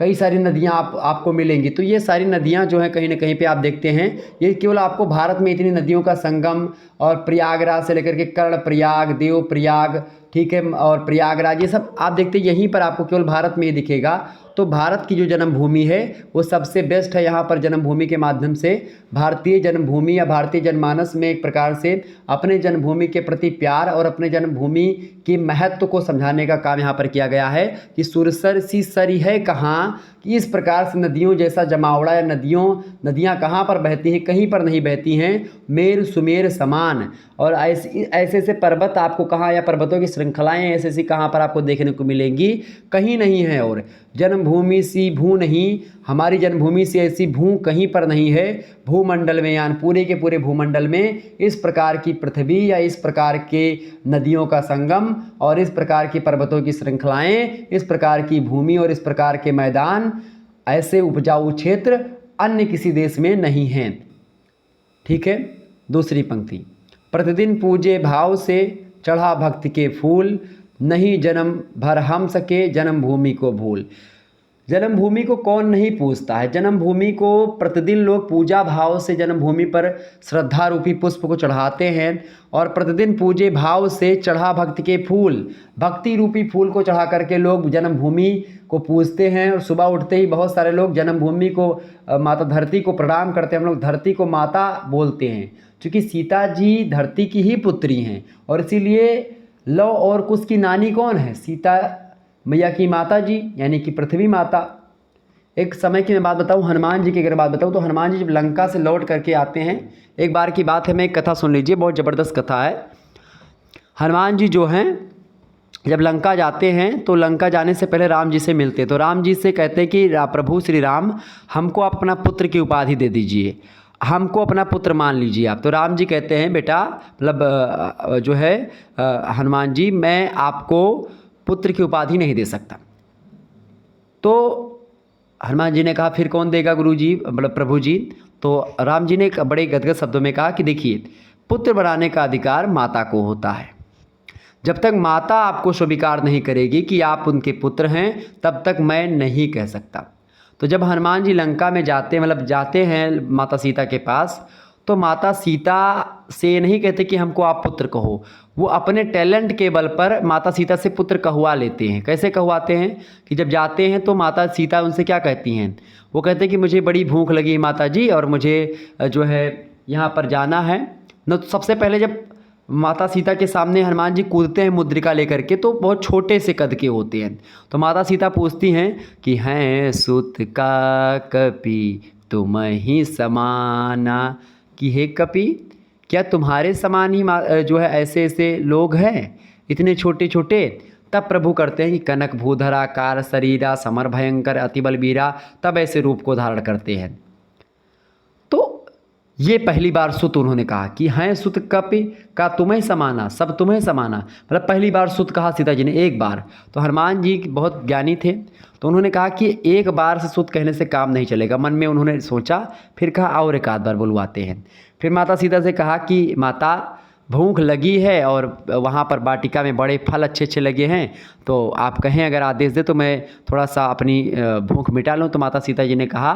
कई सारी नदियाँ आपको मिलेंगी। तो ये सारी नदियाँ जो हैं कहीं ना कहीं पे आप देखते हैं, ये केवल आपको भारत में इतनी नदियों का संगम, और प्रयागराज से लेकर के कर्णप्रयाग, देवप्रयाग, ठीक है, और प्रयागराज, ये सब आप देखते हैं यहीं पर आपको केवल भारत में ही दिखेगा। तो भारत की जो जन्मभूमि है वो सबसे बेस्ट है। यहाँ पर जन्मभूमि के माध्यम से भारतीय जन्मभूमि या भारतीय जनमानस में एक प्रकार से अपने जन्मभूमि के प्रति प्यार और अपने जन्मभूमि की महत्व को समझाने का काम यहाँ पर किया गया है कि सुरसर सी सरी है कहाँ, कि इस प्रकार से नदियों जैसा जमावड़ा या नदियाँ कहाँ पर बहती हैं, कहीं पर नहीं बहती हैं, मेर सुमेर समान। और ऐसे ऐसे पर्वत आपको कहाँ, या पर्वतों की श्रृंखलाएँ ऐसी ऐसी कहाँ पर आपको देखने को मिलेंगी, कहीं नहीं है। और जन्मभूमि सी भू नहीं, हमारी जन्मभूमि से ऐसी भू कहीं पर नहीं है। भूमंडल में, यानी पूरे के पूरे भूमंडल में इस प्रकार की पृथ्वी या इस प्रकार के नदियों का संगम और इस प्रकार की पर्वतों की श्रृंखलाएं, इस प्रकार की भूमि और इस प्रकार के मैदान, ऐसे उपजाऊ क्षेत्र अन्य किसी देश में नहीं हैं। ठीक है। दूसरी पंक्ति, प्रतिदिन पूजे भाव से चढ़ा भक्ति के फूल, नहीं जन्म भर हम सके जन्मभूमि को भूल। जन्मभूमि को कौन नहीं पूजता है? जन्मभूमि को प्रतिदिन लोग पूजा भाव से जन्मभूमि पर श्रद्धा रूपी पुष्प को चढ़ाते हैं, और प्रतिदिन पूजे भाव से चढ़ा भक्ति के फूल, भक्ति रूपी फूल को चढ़ा करके लोग जन्मभूमि को पूजते हैं। और सुबह उठते ही बहुत सारे लोग जन्मभूमि को, माता धरती को प्रणाम करते हैं। हम लोग धरती को माता बोलते हैं क्योंकि सीता जी धरती की ही पुत्री हैं, और इसीलिए लव और कुश की नानी कौन है? सीता मैया की माता जी, यानी कि पृथ्वी माता। एक समय की मैं बात बताऊं, हनुमान जी की अगर बात बताऊं तो हनुमान जी जब लंका से लौट करके आते हैं, एक बार की बात है, मैं एक कथा सुन लीजिए, बहुत ज़बरदस्त कथा है। हनुमान जी जो हैं जब लंका जाते हैं तो लंका जाने से पहले राम जी से मिलते हैं, तो राम जी से कहते हैं कि प्रभु श्री राम, हमको अपना पुत्र की उपाधि दे दीजिए, हमको अपना पुत्र मान लीजिए आप। तो राम जी कहते हैं, बेटा मतलब जो है हनुमान जी, मैं आपको पुत्र की उपाधि नहीं दे सकता। तो हनुमान जी ने कहा, फिर कौन देगा गुरु जी, मतलब प्रभु जी? तो राम जी ने एक बड़े गदगद शब्दों में कहा कि देखिए, पुत्र बनाने का अधिकार माता को होता है। जब तक माता आपको स्वीकार नहीं करेगी कि आप उनके पुत्र हैं, तब तक मैं नहीं कह सकता। तो जब हनुमान जी लंका में जाते, मतलब जाते हैं माता सीता के पास, तो माता सीता से नहीं कहते कि हमको आप पुत्र कहो, वो अपने टैलेंट के बल पर माता सीता से पुत्र कहवा लेते हैं। कैसे कहवाते हैं कि जब जाते हैं तो माता सीता उनसे क्या कहती हैं, वो कहते हैं कि मुझे बड़ी भूख लगी माता जी, और मुझे जो है यहाँ पर जाना है न। तो सबसे पहले जब माता सीता के सामने हनुमान जी कूदते हैं मुद्रिका लेकर के, तो बहुत छोटे से कद के होते हैं। तो माता सीता पूछती हैं कि हैं सुत का कपि तुम ही समाना, कि हे कपि, क्या तुम्हारे समान ही जो है ऐसे ऐसे लोग हैं इतने छोटे छोटे? तब प्रभु करते हैं कि कनक भूधराकार शरीरा समर भयंकर अति बलबीरा, तब ऐसे रूप को धारण करते हैं। तो ये पहली बार सुत उन्होंने कहा कि हैं सुत कपि का तुम्हें समाना, सब तुम्हें समाना, मतलब पहली बार सुत कहा सीता जी ने, एक बार। तो हनुमान जी बहुत ज्ञानी थे, तो उन्होंने कहा कि एक बार से सुत कहने से काम नहीं चलेगा। मन में उन्होंने सोचा, फिर कहा और एक आध बार बुलवाते हैं। फिर माता सीता से कहा कि माता भूख लगी है और वहाँ पर वाटिका में बड़े फल अच्छे अच्छे लगे हैं, तो आप कहें अगर आदेश दे तो मैं थोड़ा सा अपनी भूख मिटा लूँ। तो माता सीता जी ने कहा,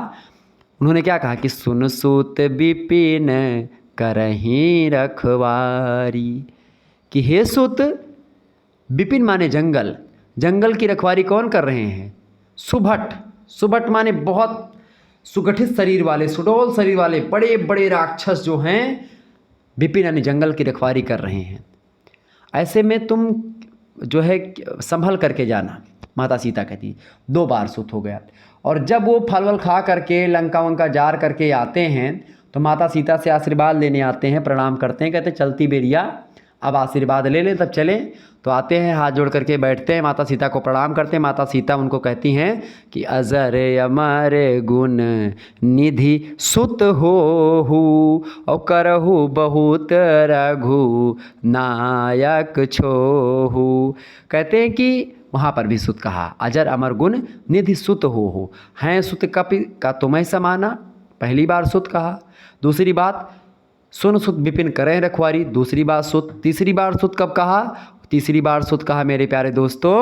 उन्होंने क्या कहा कि सुन सूत विपिन करहीं रखवारी, कि हे सूत, विपिन माने जंगल, जंगल की रखवारी कौन कर रहे हैं? सुभट, सुभट माने बहुत सुगठित शरीर वाले, सुडौल शरीर वाले बड़े बड़े राक्षस जो हैं, विपिन यानी जंगल की रखवारी कर रहे हैं। ऐसे में तुम जो है संभल करके जाना, माता सीता कहती। 2 बार सुत हो गया। और जब वो फल वल खा करके लंका वंका जार करके आते हैं, तो माता सीता से आशीर्वाद लेने आते हैं, प्रणाम करते हैं, कहते चलती बेरिया अब आशीर्वाद ले लें तब चले। तो आते हैं, हाथ जोड़ करके बैठते हैं, माता सीता को प्रणाम करते हैं। माता सीता उनको कहती हैं कि अजर अमर गुण निधि सुत हो और करहु बहुत रघु नायक छोहू। कहते हैं कि वहाँ पर भी सुत कहा, अजर अमर गुण निधि सुत हो, हैं सुत कपि का तुम्हें समाना, पहली बार सुत कहा। दूसरी बात, सुन सुत विपिन करें रखवारी, दूसरी बार सुत। तीसरी बार सुत कब कहा? तीसरी बार सुत कहा मेरे प्यारे दोस्तों,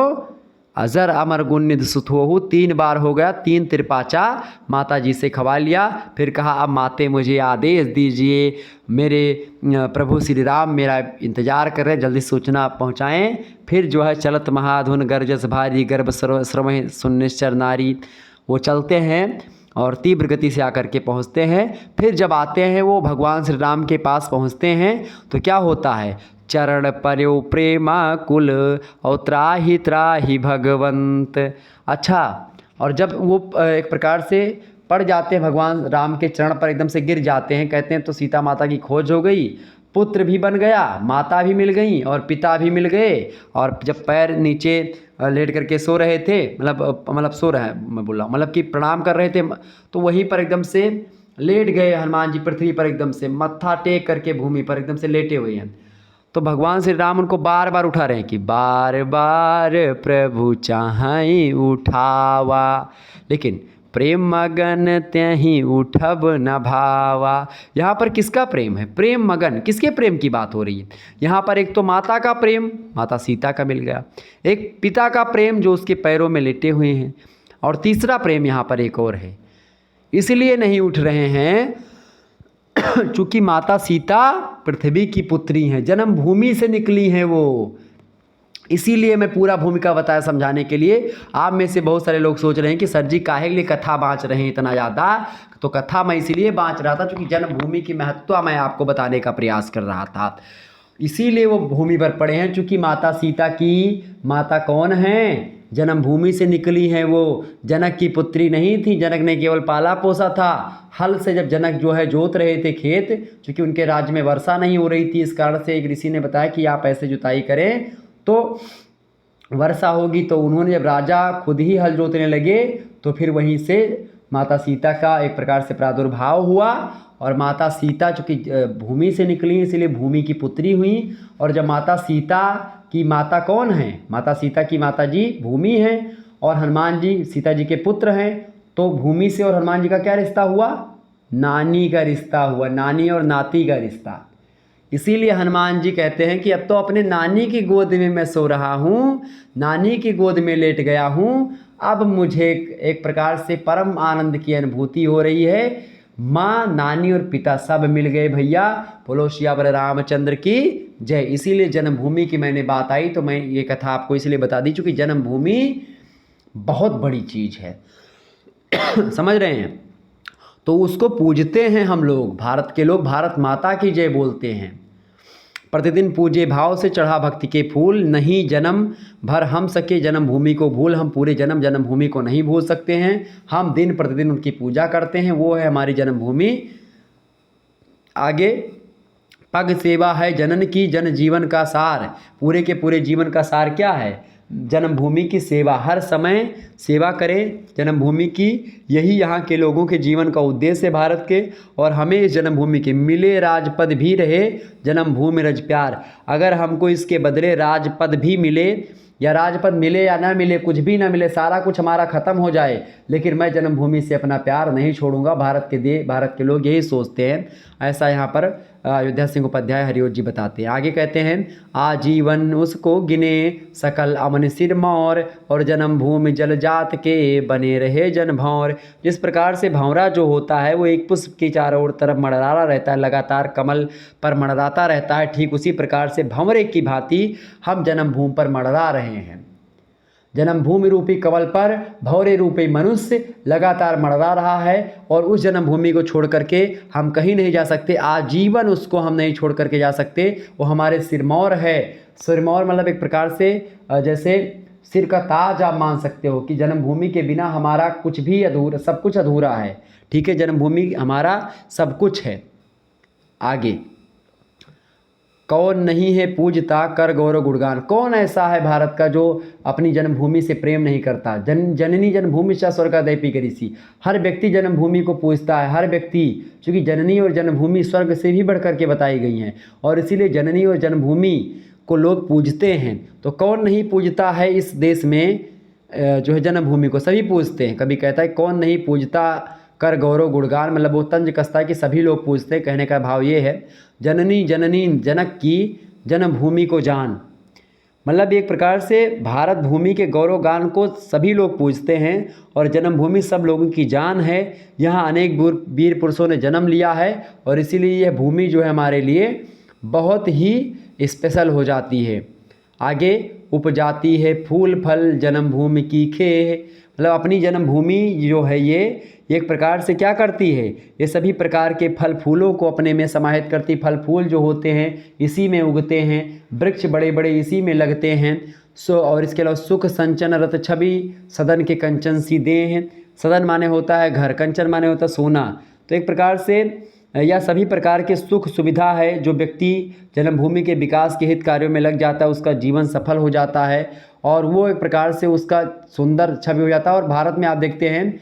अजर अमर गुण निध सुथोहु, 3 बार हो गया, 3 तिरपाचा माता जी से खवा लिया। फिर कहा अब माते मुझे आदेश दीजिए, मेरे प्रभु श्री राम मेरा इंतजार कर रहे हैं, जल्दी सूचना पहुँचाएँ। फिर जो है चलत महाधुन गर्जस भारी, गर्भ श्रवह सुनिश्चर नारी, वो चलते हैं और तीव्र गति से आकर के पहुँचते हैं। फिर जब आते हैं वो भगवान श्री राम के पास पहुँचते हैं तो क्या होता है, चरण पर्यो प्रेमा कुल और त्राहि त्राहि भगवंत। अच्छा, और जब वो एक प्रकार से पड़ जाते हैं भगवान राम के चरण पर, एकदम से गिर जाते हैं, कहते हैं तो सीता माता की खोज हो गई, पुत्र भी बन गया, माता भी मिल गई और पिता भी मिल गए। और जब पैर नीचे लेट करके सो रहे थे, मतलब सो रहे हैं, मैं बोल रहा हूँ मतलब कि प्रणाम कर रहे थे, तो वहीं पर एकदम से लेट गए हनुमान जी पृथ्वी पर, एकदम से मत्था टेक करके भूमि पर एकदम से लेटे हुए हैं। तो भगवान श्री राम उनको बार बार उठा रहे हैं कि बार बार प्रभु चाहई उठावा, लेकिन प्रेम मगन त्यहीं उठब न भावा। यहाँ पर किसका प्रेम है, प्रेम मगन, किसके प्रेम की बात हो रही है यहाँ पर? एक तो माता का प्रेम, माता सीता का मिल गया, एक पिता का प्रेम जो उसके पैरों में लेटे हुए हैं, और तीसरा प्रेम यहाँ पर एक और है। इसलिए नहीं उठ रहे हैं चूँकि माता सीता पृथ्वी की पुत्री हैं, जन्मभूमि से निकली हैं वो। इसीलिए मैं पूरा भूमिका बताया समझाने के लिए। आप में से बहुत सारे लोग सोच रहे हैं कि सर जी काहे के लिए कथा बाँच रहे हैं इतना ज़्यादा, तो कथा मैं इसीलिए बाँच रहा था क्योंकि जन्मभूमि की महत्व मैं आपको बताने का प्रयास कर रहा था। इसीलिए वो भूमि पर पड़े हैं, चूँकि माता सीता की माता कौन हैं, जन्मभूमि से निकली हैं वो। जनक की पुत्री नहीं थी, जनक ने केवल पाला पोसा था। हल से जब जनक जो है जोत रहे थे खेत, क्योंकि उनके राज्य में वर्षा नहीं हो रही थी, इस कारण से एक ऋषि ने बताया कि आप ऐसे जुताई करें तो वर्षा होगी। तो उन्होंने जब राजा खुद ही हल जोतने लगे तो फिर वहीं से माता सीता का एक प्रकार से प्रादुर्भाव हुआ। और माता सीता चूँकि भूमि से निकली इसलिए भूमि की पुत्री हुई। और जब माता सीता की माता कौन है, माता सीता की माता जी भूमि हैं और हनुमान जी सीता जी के पुत्र हैं, तो भूमि से और हनुमान जी का क्या रिश्ता हुआ, नानी का रिश्ता हुआ, नानी और नाती का रिश्ता। इसीलिए हनुमान जी कहते हैं कि अब तो अपने नानी की गोद में मैं सो रहा हूँ, नानी की गोद में लेट गया हूँ, अब मुझे एक प्रकार से परम आनंद की अनुभूति हो रही है। माँ, नानी और पिता सब मिल गए भैया, बोलो सियावर रामचंद्र की जय। इसीलिए जन्मभूमि की मैंने बात आई तो मैं ये कथा आपको इसलिए बता दी चूँकि जन्मभूमि बहुत बड़ी चीज़ है समझ रहे हैं। तो उसको पूजते हैं हम लोग, भारत के लोग भारत माता की जय बोलते हैं। प्रतिदिन पूजे भाव से चढ़ा भक्ति के फूल, नहीं जन्म भर हम सके जन्मभूमि को भूल। हम पूरे जन्म जन्मभूमि को नहीं भूल सकते हैं, हम दिन प्रतिदिन उनकी पूजा करते हैं, वो है हमारी जन्मभूमि। आगे, पग सेवा है जनन की, जन जीवन का सार। पूरे के पूरे जीवन का सार क्या है, जन्मभूमि की सेवा, हर समय सेवा करें जन्मभूमि की। यही यहाँ के लोगों के जीवन का उद्देश्य है भारत के। और हमें इस जन्मभूमि के मिले राजपद भी रहे, जन्मभूमि रज प्यार। अगर हमको इसके बदले राजपद भी मिले या राजपद मिले या ना मिले, कुछ भी ना मिले, सारा कुछ हमारा ख़त्म हो जाए, लेकिन मैं जन्मभूमि से अपना प्यार नहीं छोड़ूंगा। भारत के लोग यही सोचते हैं। ऐसा यहाँ पर अयोध्या सिंह उपाध्याय हरिओत जी बताते हैं। आगे कहते हैं, आजीवन उसको गिने सकल अमन सिर मौर, और जन्मभूमि जल जात के बने रहे जन भौर। जिस प्रकार से भौरा जो होता है वो एक पुष्प की चारों ओर तरफ मड़राता रहता है, लगातार कमल पर मड़राता रहता है, ठीक उसी प्रकार से भंवरे की भांति हम जन्मभूमि पर मड़रा रहे हैं। जन्मभूमि रूपी कमल पर भौरे रूपी मनुष्य लगातार मड़रा रहा है, और उस जन्मभूमि को छोड़ करके हम कहीं नहीं जा सकते। आजीवन उसको हम नहीं छोड़ करके जा सकते। वो हमारे सिरमौर है। सिरमौर मतलब एक प्रकार से जैसे सिर का ताज आप मान सकते हो कि जन्मभूमि के बिना हमारा कुछ भी अधूरा, सब कुछ अधूरा है। ठीक है, जन्मभूमि हमारा सब कुछ है। आगे, कौन नहीं है पूजता कर गौरव गुणगान। कौन ऐसा है भारत का जो अपनी जन्मभूमि से प्रेम नहीं करता। जननी जन्मभूमि च स्वर्गादपि करिसी। हर व्यक्ति जन्मभूमि को पूजता है, हर व्यक्ति, क्योंकि जननी और जन्मभूमि स्वर्ग से भी बढ़ करके बताई गई हैं, और इसीलिए जननी और जन्मभूमि को लोग पूजते हैं। तो कौन नहीं पूजता है इस देश में जो है जन्मभूमि को, सभी पूजते हैं। कभी कहता है कौन नहीं पूजता कर गौरव गुणगान, मतलब वो तंज कसता है कि सभी लोग पूजते हैं। कहने का भाव ये है, जननी जननी जनक की जन्मभूमि को जान, मतलब एक प्रकार से भारत भूमि के गौरव गान को सभी लोग पूजते हैं और जन्मभूमि सब लोगों की जान है। यहाँ अनेक वीर पुरुषों ने जन्म लिया है और इसीलिए यह भूमि जो है हमारे लिए बहुत ही स्पेशल हो जाती है। आगे उपजाती है फूल फल जन्मभूमि की खेह, मतलब अपनी जन्मभूमि जो है ये एक प्रकार से क्या करती है, ये सभी प्रकार के फल फूलों को अपने में समाहित करती। फल फूल जो होते हैं इसी में उगते हैं, वृक्ष बड़े बड़े इसी में लगते हैं। और इसके अलावा सुख संचन रत छवि सदन के कंचन सी दे हैं। सदन माने होता है घर, कंचन माने होता है सोना। तो एक प्रकार से यह सभी प्रकार के सुख सुविधा है जो व्यक्ति जन्मभूमि के विकास के हित कार्यों में लग जाता है, उसका जीवन सफल हो जाता है और वो एक प्रकार से उसका सुंदर छवि हो जाता है। और भारत में आप देखते हैं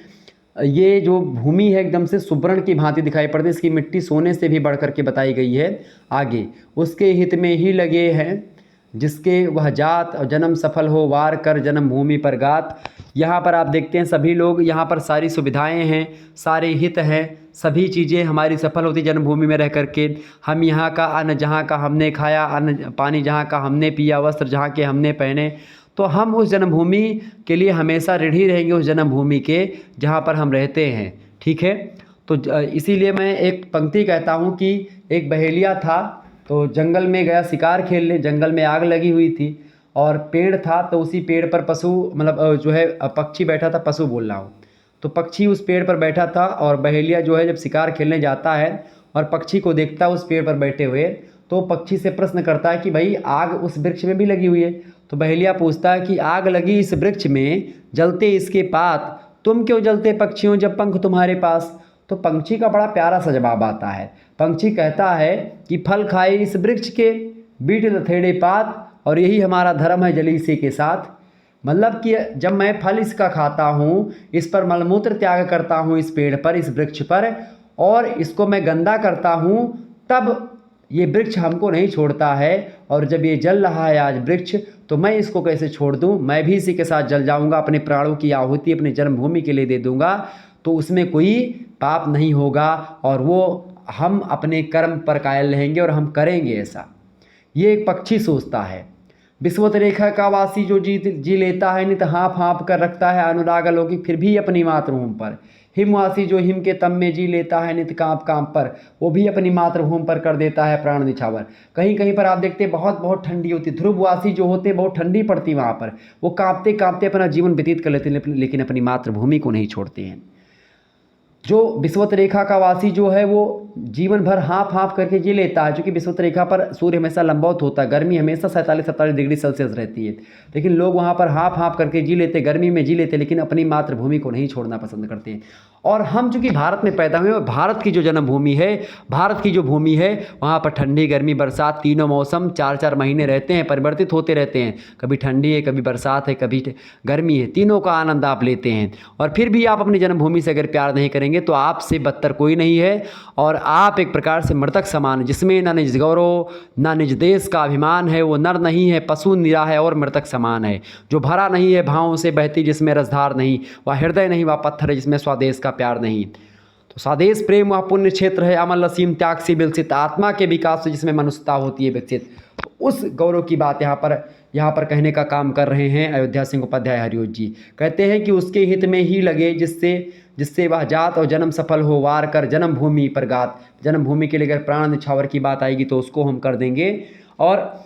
ये जो भूमि है एकदम से सुवर्ण की भांति दिखाई पड़ती है, इसकी मिट्टी सोने से भी बढ़ कर के बताई गई है। आगे उसके हित में ही लगे हैं जिसके वह जात और जन्म सफल हो वार कर जन्मभूमि पर गात। यहाँ पर आप देखते हैं सभी लोग, यहाँ पर सारी सुविधाएं हैं, सारे हित हैं, सभी चीज़ें हमारी सफल होती जन्मभूमि में रह करके। हम यहाँ का अन्न जहाँ का हमने खाया, अन्न पानी जहाँ का हमने पिया, वस्त्र जहाँ के हमने पहने, तो हम उस जन्मभूमि के लिए हमेशा ऋणी रहेंगे, उस जन्मभूमि के जहाँ पर हम रहते हैं। ठीक है, तो इसीलिए मैं एक पंक्ति कहता हूँ कि एक बहेलिया था तो जंगल में गया शिकार खेलने, जंगल में आग लगी हुई थी और पेड़ था तो उसी पेड़ पर पशु मतलब जो है पक्षी बैठा था, पशु बोल रहा हूँ। तो पक्षी उस पेड़ पर बैठा था और बहेलिया जो है जब शिकार खेलने जाता है और पक्षी को देखता है उस पेड़ पर बैठे हुए, तो पक्षी से प्रश्न करता है कि भाई आग उस वृक्ष में भी लगी हुई है। तो बहेलिया पूछता है कि आग लगी इस वृक्ष में, जलते इसके पात, तुम क्यों जलते पक्षियों जब पंख तुम्हारे पास। तो पंछी का बड़ा प्यारा सा जवाब आता है। पंछी कहता है कि फल खाए इस वृक्ष के, बीट लथेड़े पात, और यही हमारा धर्म है जली से के साथ। मतलब कि जब मैं फल इसका खाता हूँ, इस पर मलमूत्र त्याग करता हूँ, इस पेड़ पर, इस वृक्ष पर, और इसको मैं गंदा करता हूँ, तब ये वृक्ष हमको नहीं छोड़ता है। और जब ये जल रहा है आज वृक्ष, तो मैं इसको कैसे छोड़ दूँ, मैं भी इसी के साथ जल जाऊँगा, अपने प्राणों की आहुति अपनी जन्मभूमि के लिए दे दूँगा, तो उसमें कोई पाप नहीं होगा और वो हम अपने कर्म पर कायल रहेंगे और हम करेंगे ऐसा। ये एक पक्षी सोचता है। विषुवत रेखा का वासी जो जी लेता है, नित हाँफ हाँफ कर रखता है अनुराग अलौकिक फिर भी अपनी मातृभूमि पर। हिमवासी जो हिम के तम में जी लेता है नित कांप कांप पर, वो भी अपनी मातृभूमि पर कर देता है प्राण निछावर। कहीं कहीं पर आप देखते हैं बहुत बहुत ठंडी होती, ध्रुववासी जो होते हैं बहुत ठंडी पड़ती वहाँ पर, वो कांपते कांपते अपना जीवन व्यतीत कर लेते हैं लेकिन अपनी मातृभूमि को नहीं छोड़ते हैं। जो विषुवत रेखा का वासी जो है वो जीवन भर हाँफ हाँफ करके जी लेता है, क्योंकि विषुवत रेखा पर सूर्य हमेशा लंबवत होता है, गर्मी हमेशा 47-47 डिग्री सेल्सियस रहती है, लेकिन लोग वहाँ पर हाँफ हाँफ करके जी लेते, गर्मी में जी लेते, लेकिन अपनी मातृभूमि को नहीं छोड़ना पसंद करते हैं। और हम चूँकि भारत में पैदा हुए, भारत की जो जन्मभूमि है, भारत की जो भूमि है, वहाँ पर ठंडी गर्मी बरसात तीनों मौसम 4-4 महीने रहते हैं, परिवर्तित होते रहते हैं। कभी ठंडी है, कभी बरसात है, कभी गर्मी है, तीनों का आनंद आप लेते हैं। और फिर भी आप अपनी जन्मभूमि से अगर प्यार नहीं करेंगे तो आपसे बदतर कोई नहीं है और आप एक प्रकार से मृतक समान, जिसमें ना निज गौरव ना निज देश का अभिमान है, वो नर नहीं है, पशु निरा है और मृतक समान है। जो भरा नहीं है भावों से बहती, जिसमें रसधार नहीं, वह हृदय नहीं, वह पत्थर है जिसमें स्वदेश का प्यार नहीं। तो स्वदेश प्रेम वह पुण्य क्षेत्र है, अमल असीम त्याग से विलसित, आत्मा के विकास से जिसमें मनुष्यता होती है विकसित। तो उस गौरव की बात यहाँ पर कहने का काम कर रहे हैं अयोध्या सिंह उपाध्याय हरिओत जी। कहते हैं कि उसके हित में ही लगे जिससे वह जात और जन्म सफल हो वार कर जन्मभूमि पर गात। जन्मभूमि के लिए अगर प्राण निछावर की बात आएगी तो उसको हम कर देंगे। और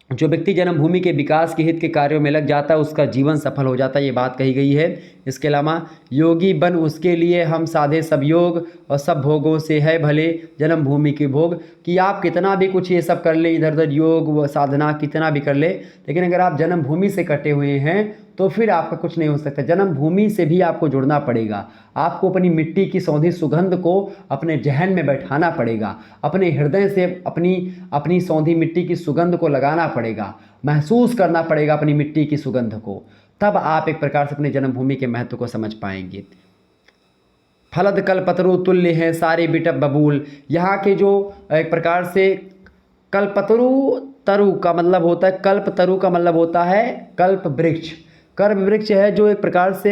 जो व्यक्ति जन्मभूमि के विकास के हित के कार्यों में लग जाता है उसका जीवन सफल हो जाता है, ये बात कही गई है। इसके अलावा योगी बन उसके लिए हम साधे सब योग और सब भोगों से है भले जन्मभूमि के भोग। कि आप कितना भी कुछ ये सब कर ले, इधर उधर योग व साधना कितना भी कर ले, लेकिन अगर आप जन्मभूमि से कटे हुए हैं तो फिर आपका कुछ नहीं हो सकता। जन्मभूमि से भी आपको जुड़ना पड़ेगा, आपको अपनी मिट्टी की सौंधी सुगंध को अपने जहन में बैठाना पड़ेगा, अपने हृदय से अपनी सौंधी मिट्टी की सुगंध को लगाना पड़ेगा, महसूस करना पड़ेगा अपनी मिट्टी की सुगंध को, तब आप एक प्रकार से अपनी जन्मभूमि के महत्व को समझ पाएंगे। फलद कल्पतरु तुल्य हैं सारे बिटप बबूल। यहाँ के जो एक प्रकार से कल्पतरु का मतलब होता है, कल्पतरु का मतलब होता है कल्प वृक्ष। कल्प वृक्ष है जो एक प्रकार से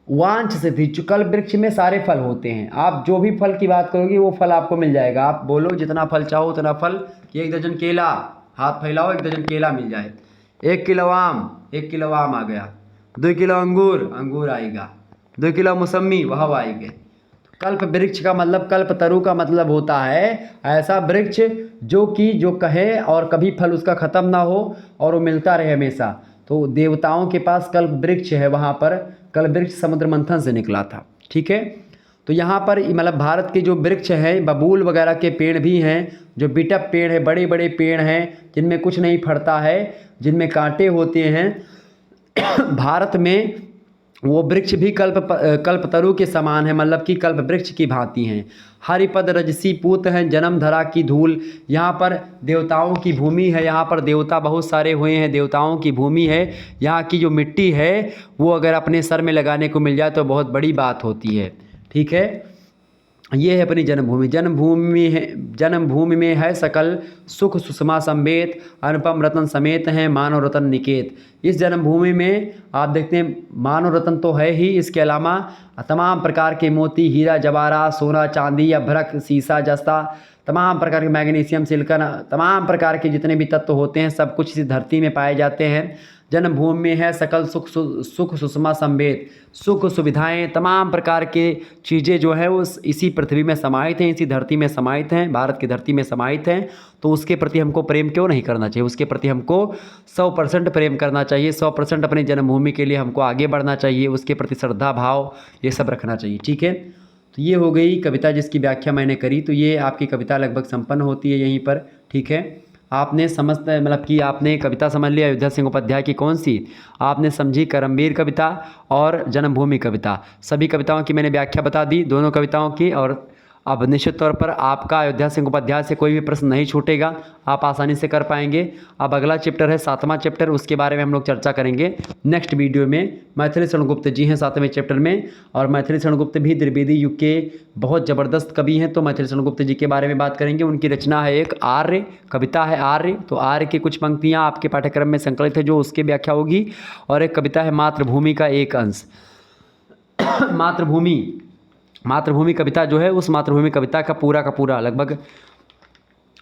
वांछ से थी। कल्प वृक्ष में सारे फल होते हैं, आप जो भी फल की बात करोगे वो फल आपको मिल जाएगा। आप बोलो जितना फल चाहो उतना फल, कि 1 दर्जन केला, हाथ फैलाओ 1 दर्जन केला मिल जाए। 1 किलो आम, 1 किलो आम आ गया। 2 किलो अंगूर, अंगूर आएगा। 2 किलो मौसमी, वह आएंगे। कल्प वृक्ष का मतलब, कल्प तरु का मतलब होता है ऐसा वृक्ष जो कि जो कहे और कभी फल उसका ख़त्म ना हो और वो मिलता रहे हमेशा। तो देवताओं के पास कल्प वृक्ष है, वहाँ पर कल्प वृक्ष समुद्र मंथन से निकला था। ठीक है, तो यहाँ पर मतलब भारत के जो वृक्ष हैं, बबूल वगैरह के पेड़ भी हैं, जो बिटप पेड़ है, बड़े बड़े पेड़ हैं जिनमें कुछ नहीं फड़ता है, जिनमें कांटे होते हैं। भारत में वो वृक्ष भी कल्पतरु के समान है, मतलब कि कल्प वृक्ष की भांति हैं। हरिपद रजसी पूत हैं, जन्म धरा की धूल। यहाँ पर देवताओं की भूमि है, यहाँ पर देवता बहुत सारे हुए हैं, देवताओं की भूमि है। यहाँ की जो मिट्टी है वो अगर अपने सर में लगाने को मिल जाए तो बहुत बड़ी बात होती है। ठीक है, ये है अपनी जन्मभूमि। जन्मभूमि में है सकल सुख सुषमा समेत, अनुपम रतन समेत हैं मानव रतन निकेत। इस जन्मभूमि में आप देखते हैं मानव रतन तो है ही, इसके अलावा तमाम प्रकार के मोती, हीरा जवाहरात, सोना चांदी, अभ्रक, सीसा, जस्ता, तमाम प्रकार के मैग्नीशियम, सिलिकॉन, तमाम प्रकार के जितने भी तत्व होते हैं सब कुछ इस धरती में पाए जाते हैं। जन्मभूमि में है सकल सुख सुषमा समेत, सुख सुविधाएं, तमाम प्रकार के चीज़ें जो है वो इसी पृथ्वी में समाहित हैं, इसी धरती में समाहित हैं, भारत की धरती में समाहित हैं। तो उसके प्रति हमको प्रेम क्यों नहीं करना चाहिए, उसके प्रति हमको 100% प्रेम करना चाहिए, 100% अपनी जन्मभूमि के लिए हमको आगे बढ़ना चाहिए, उसके प्रति श्रद्धा भाव ये सब रखना चाहिए। ठीक है, तो ये हो गई कविता जिसकी व्याख्या मैंने करी। तो ये आपकी कविता लगभग संपन्न होती है यहीं पर। ठीक है, आपने समस्त मतलब कि आपने कविता समझ लिया अयोध्या सिंह उपाध्याय की कौन सी, आपने समझी करमवीर कविता और जन्मभूमि कविता। सभी कविताओं की मैंने व्याख्या बता दी, दोनों कविताओं की। और अब निश्चित तौर पर आपका अयोध्या सिंह उपाध्याय से कोई भी प्रश्न नहीं छूटेगा, आप आसानी से कर पाएंगे। अब अगला चैप्टर है 7वां चैप्टर, उसके बारे में हम लोग चर्चा करेंगे नेक्स्ट वीडियो में। मैथिली शरण गुप्त जी हैं 7वें चैप्टर में, और मैथिली शरण गुप्त भी द्विवेदी युग के बहुत ज़बरदस्त कवि हैं। तो मैथिली शरण गुप्त जी के बारे में बात करेंगे। उनकी रचना है एक आर्य, कविता है आर्य। तो आर्य की कुछ पंक्तियाँ आपके पाठ्यक्रम में संकलित है जो उसकी व्याख्या होगी। और एक कविता है मातृभूमि का एक अंश। मातृभूमि कविता जो है, उस मातृभूमि कविता का पूरा लगभग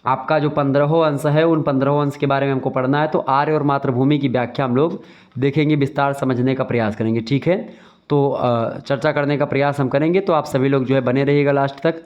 आपका जो 15 अंश है, उन 15 अंश के बारे में हमको पढ़ना है। तो आर्य और मातृभूमि की व्याख्या हम लोग देखेंगे, विस्तार समझने का प्रयास करेंगे। ठीक है, तो चर्चा करने का प्रयास हम करेंगे। तो आप सभी लोग जो है बने रहिएगा लास्ट तक।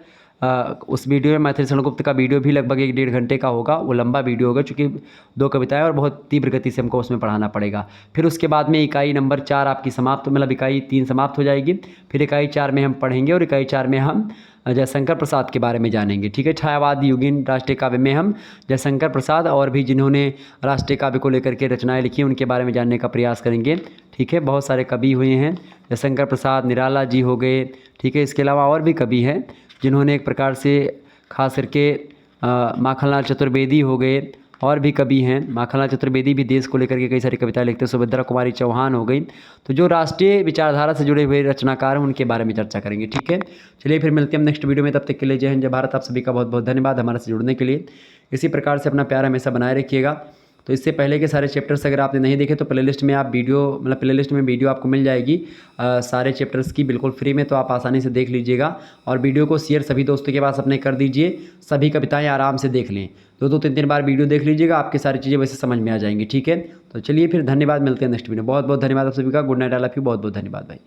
उस वीडियो में मैथिली शरण गुप्त का वीडियो भी लगभग 1-1.5 घंटे का होगा, वो लंबा वीडियो होगा क्योंकि 2 कविताएं और बहुत तीव्र गति से हमको उसमें पढ़ाना पड़ेगा। फिर उसके बाद में इकाई नंबर 4 आपकी समाप्त, मतलब इकाई 3 समाप्त हो जाएगी। फिर इकाई 4 में हम पढ़ेंगे, और इकाई 4 में हम जयशंकर प्रसाद के बारे में जानेंगे। ठीक है, छायावाद युगीन राष्ट्रीय काव्य में हम जयशंकर प्रसाद और भी जिन्होंने राष्ट्रीय काव्य को लेकर के रचनाएं लिखी उनके बारे में जानने का प्रयास करेंगे। ठीक है, बहुत सारे कवि हुए हैं, जयशंकर प्रसाद, निराला जी हो गए। ठीक है, इसके अलावा और भी कवि हैं जिन्होंने एक प्रकार से खास करके माखनलाल चतुर्वेदी हो गए, और भी कवि हैं। माखनलाल चतुर्वेदी भी देश को लेकर के कई सारी कविताएं लिखते हैं। सुभद्रा कुमारी चौहान हो गई। तो जो राष्ट्रीय विचारधारा से जुड़े हुए रचनाकार हैं उनके बारे में चर्चा करेंगे। ठीक है, चलिए फिर मिलते हैं हम नेक्स्ट वीडियो में। तब तक के लिए जय हिंद जय भारत। आप सभी का बहुत बहुत धन्यवाद हमारे से जुड़ने के लिए। इसी प्रकार से अपना प्यार हमेशा बनाए रखिएगा। तो इससे पहले के सारे चैप्टर्स अगर आपने नहीं देखे तो प्लेलिस्ट में आप प्लेलिस्ट में वीडियो आपको मिल जाएगी सारे चैप्टर्स की बिल्कुल फ्री में, तो आप आसानी से देख लीजिएगा। और वीडियो को शेयर सभी दोस्तों के पास अपने कर दीजिए, सभी कविताएं आराम से देख लें। 2-3 बार वीडियो देख लीजिएगा, आपकी सारी चीज़ें वैसे समझ में आ जाएंगी। ठीक है, तो चलिए फिर धन्यवाद, मिलते हैं नेक्स्ट वीडियो। बहुत बहुत धन्यवाद आप सभी का। Good night, I love you. बहुत बहुत धन्यवाद भाई।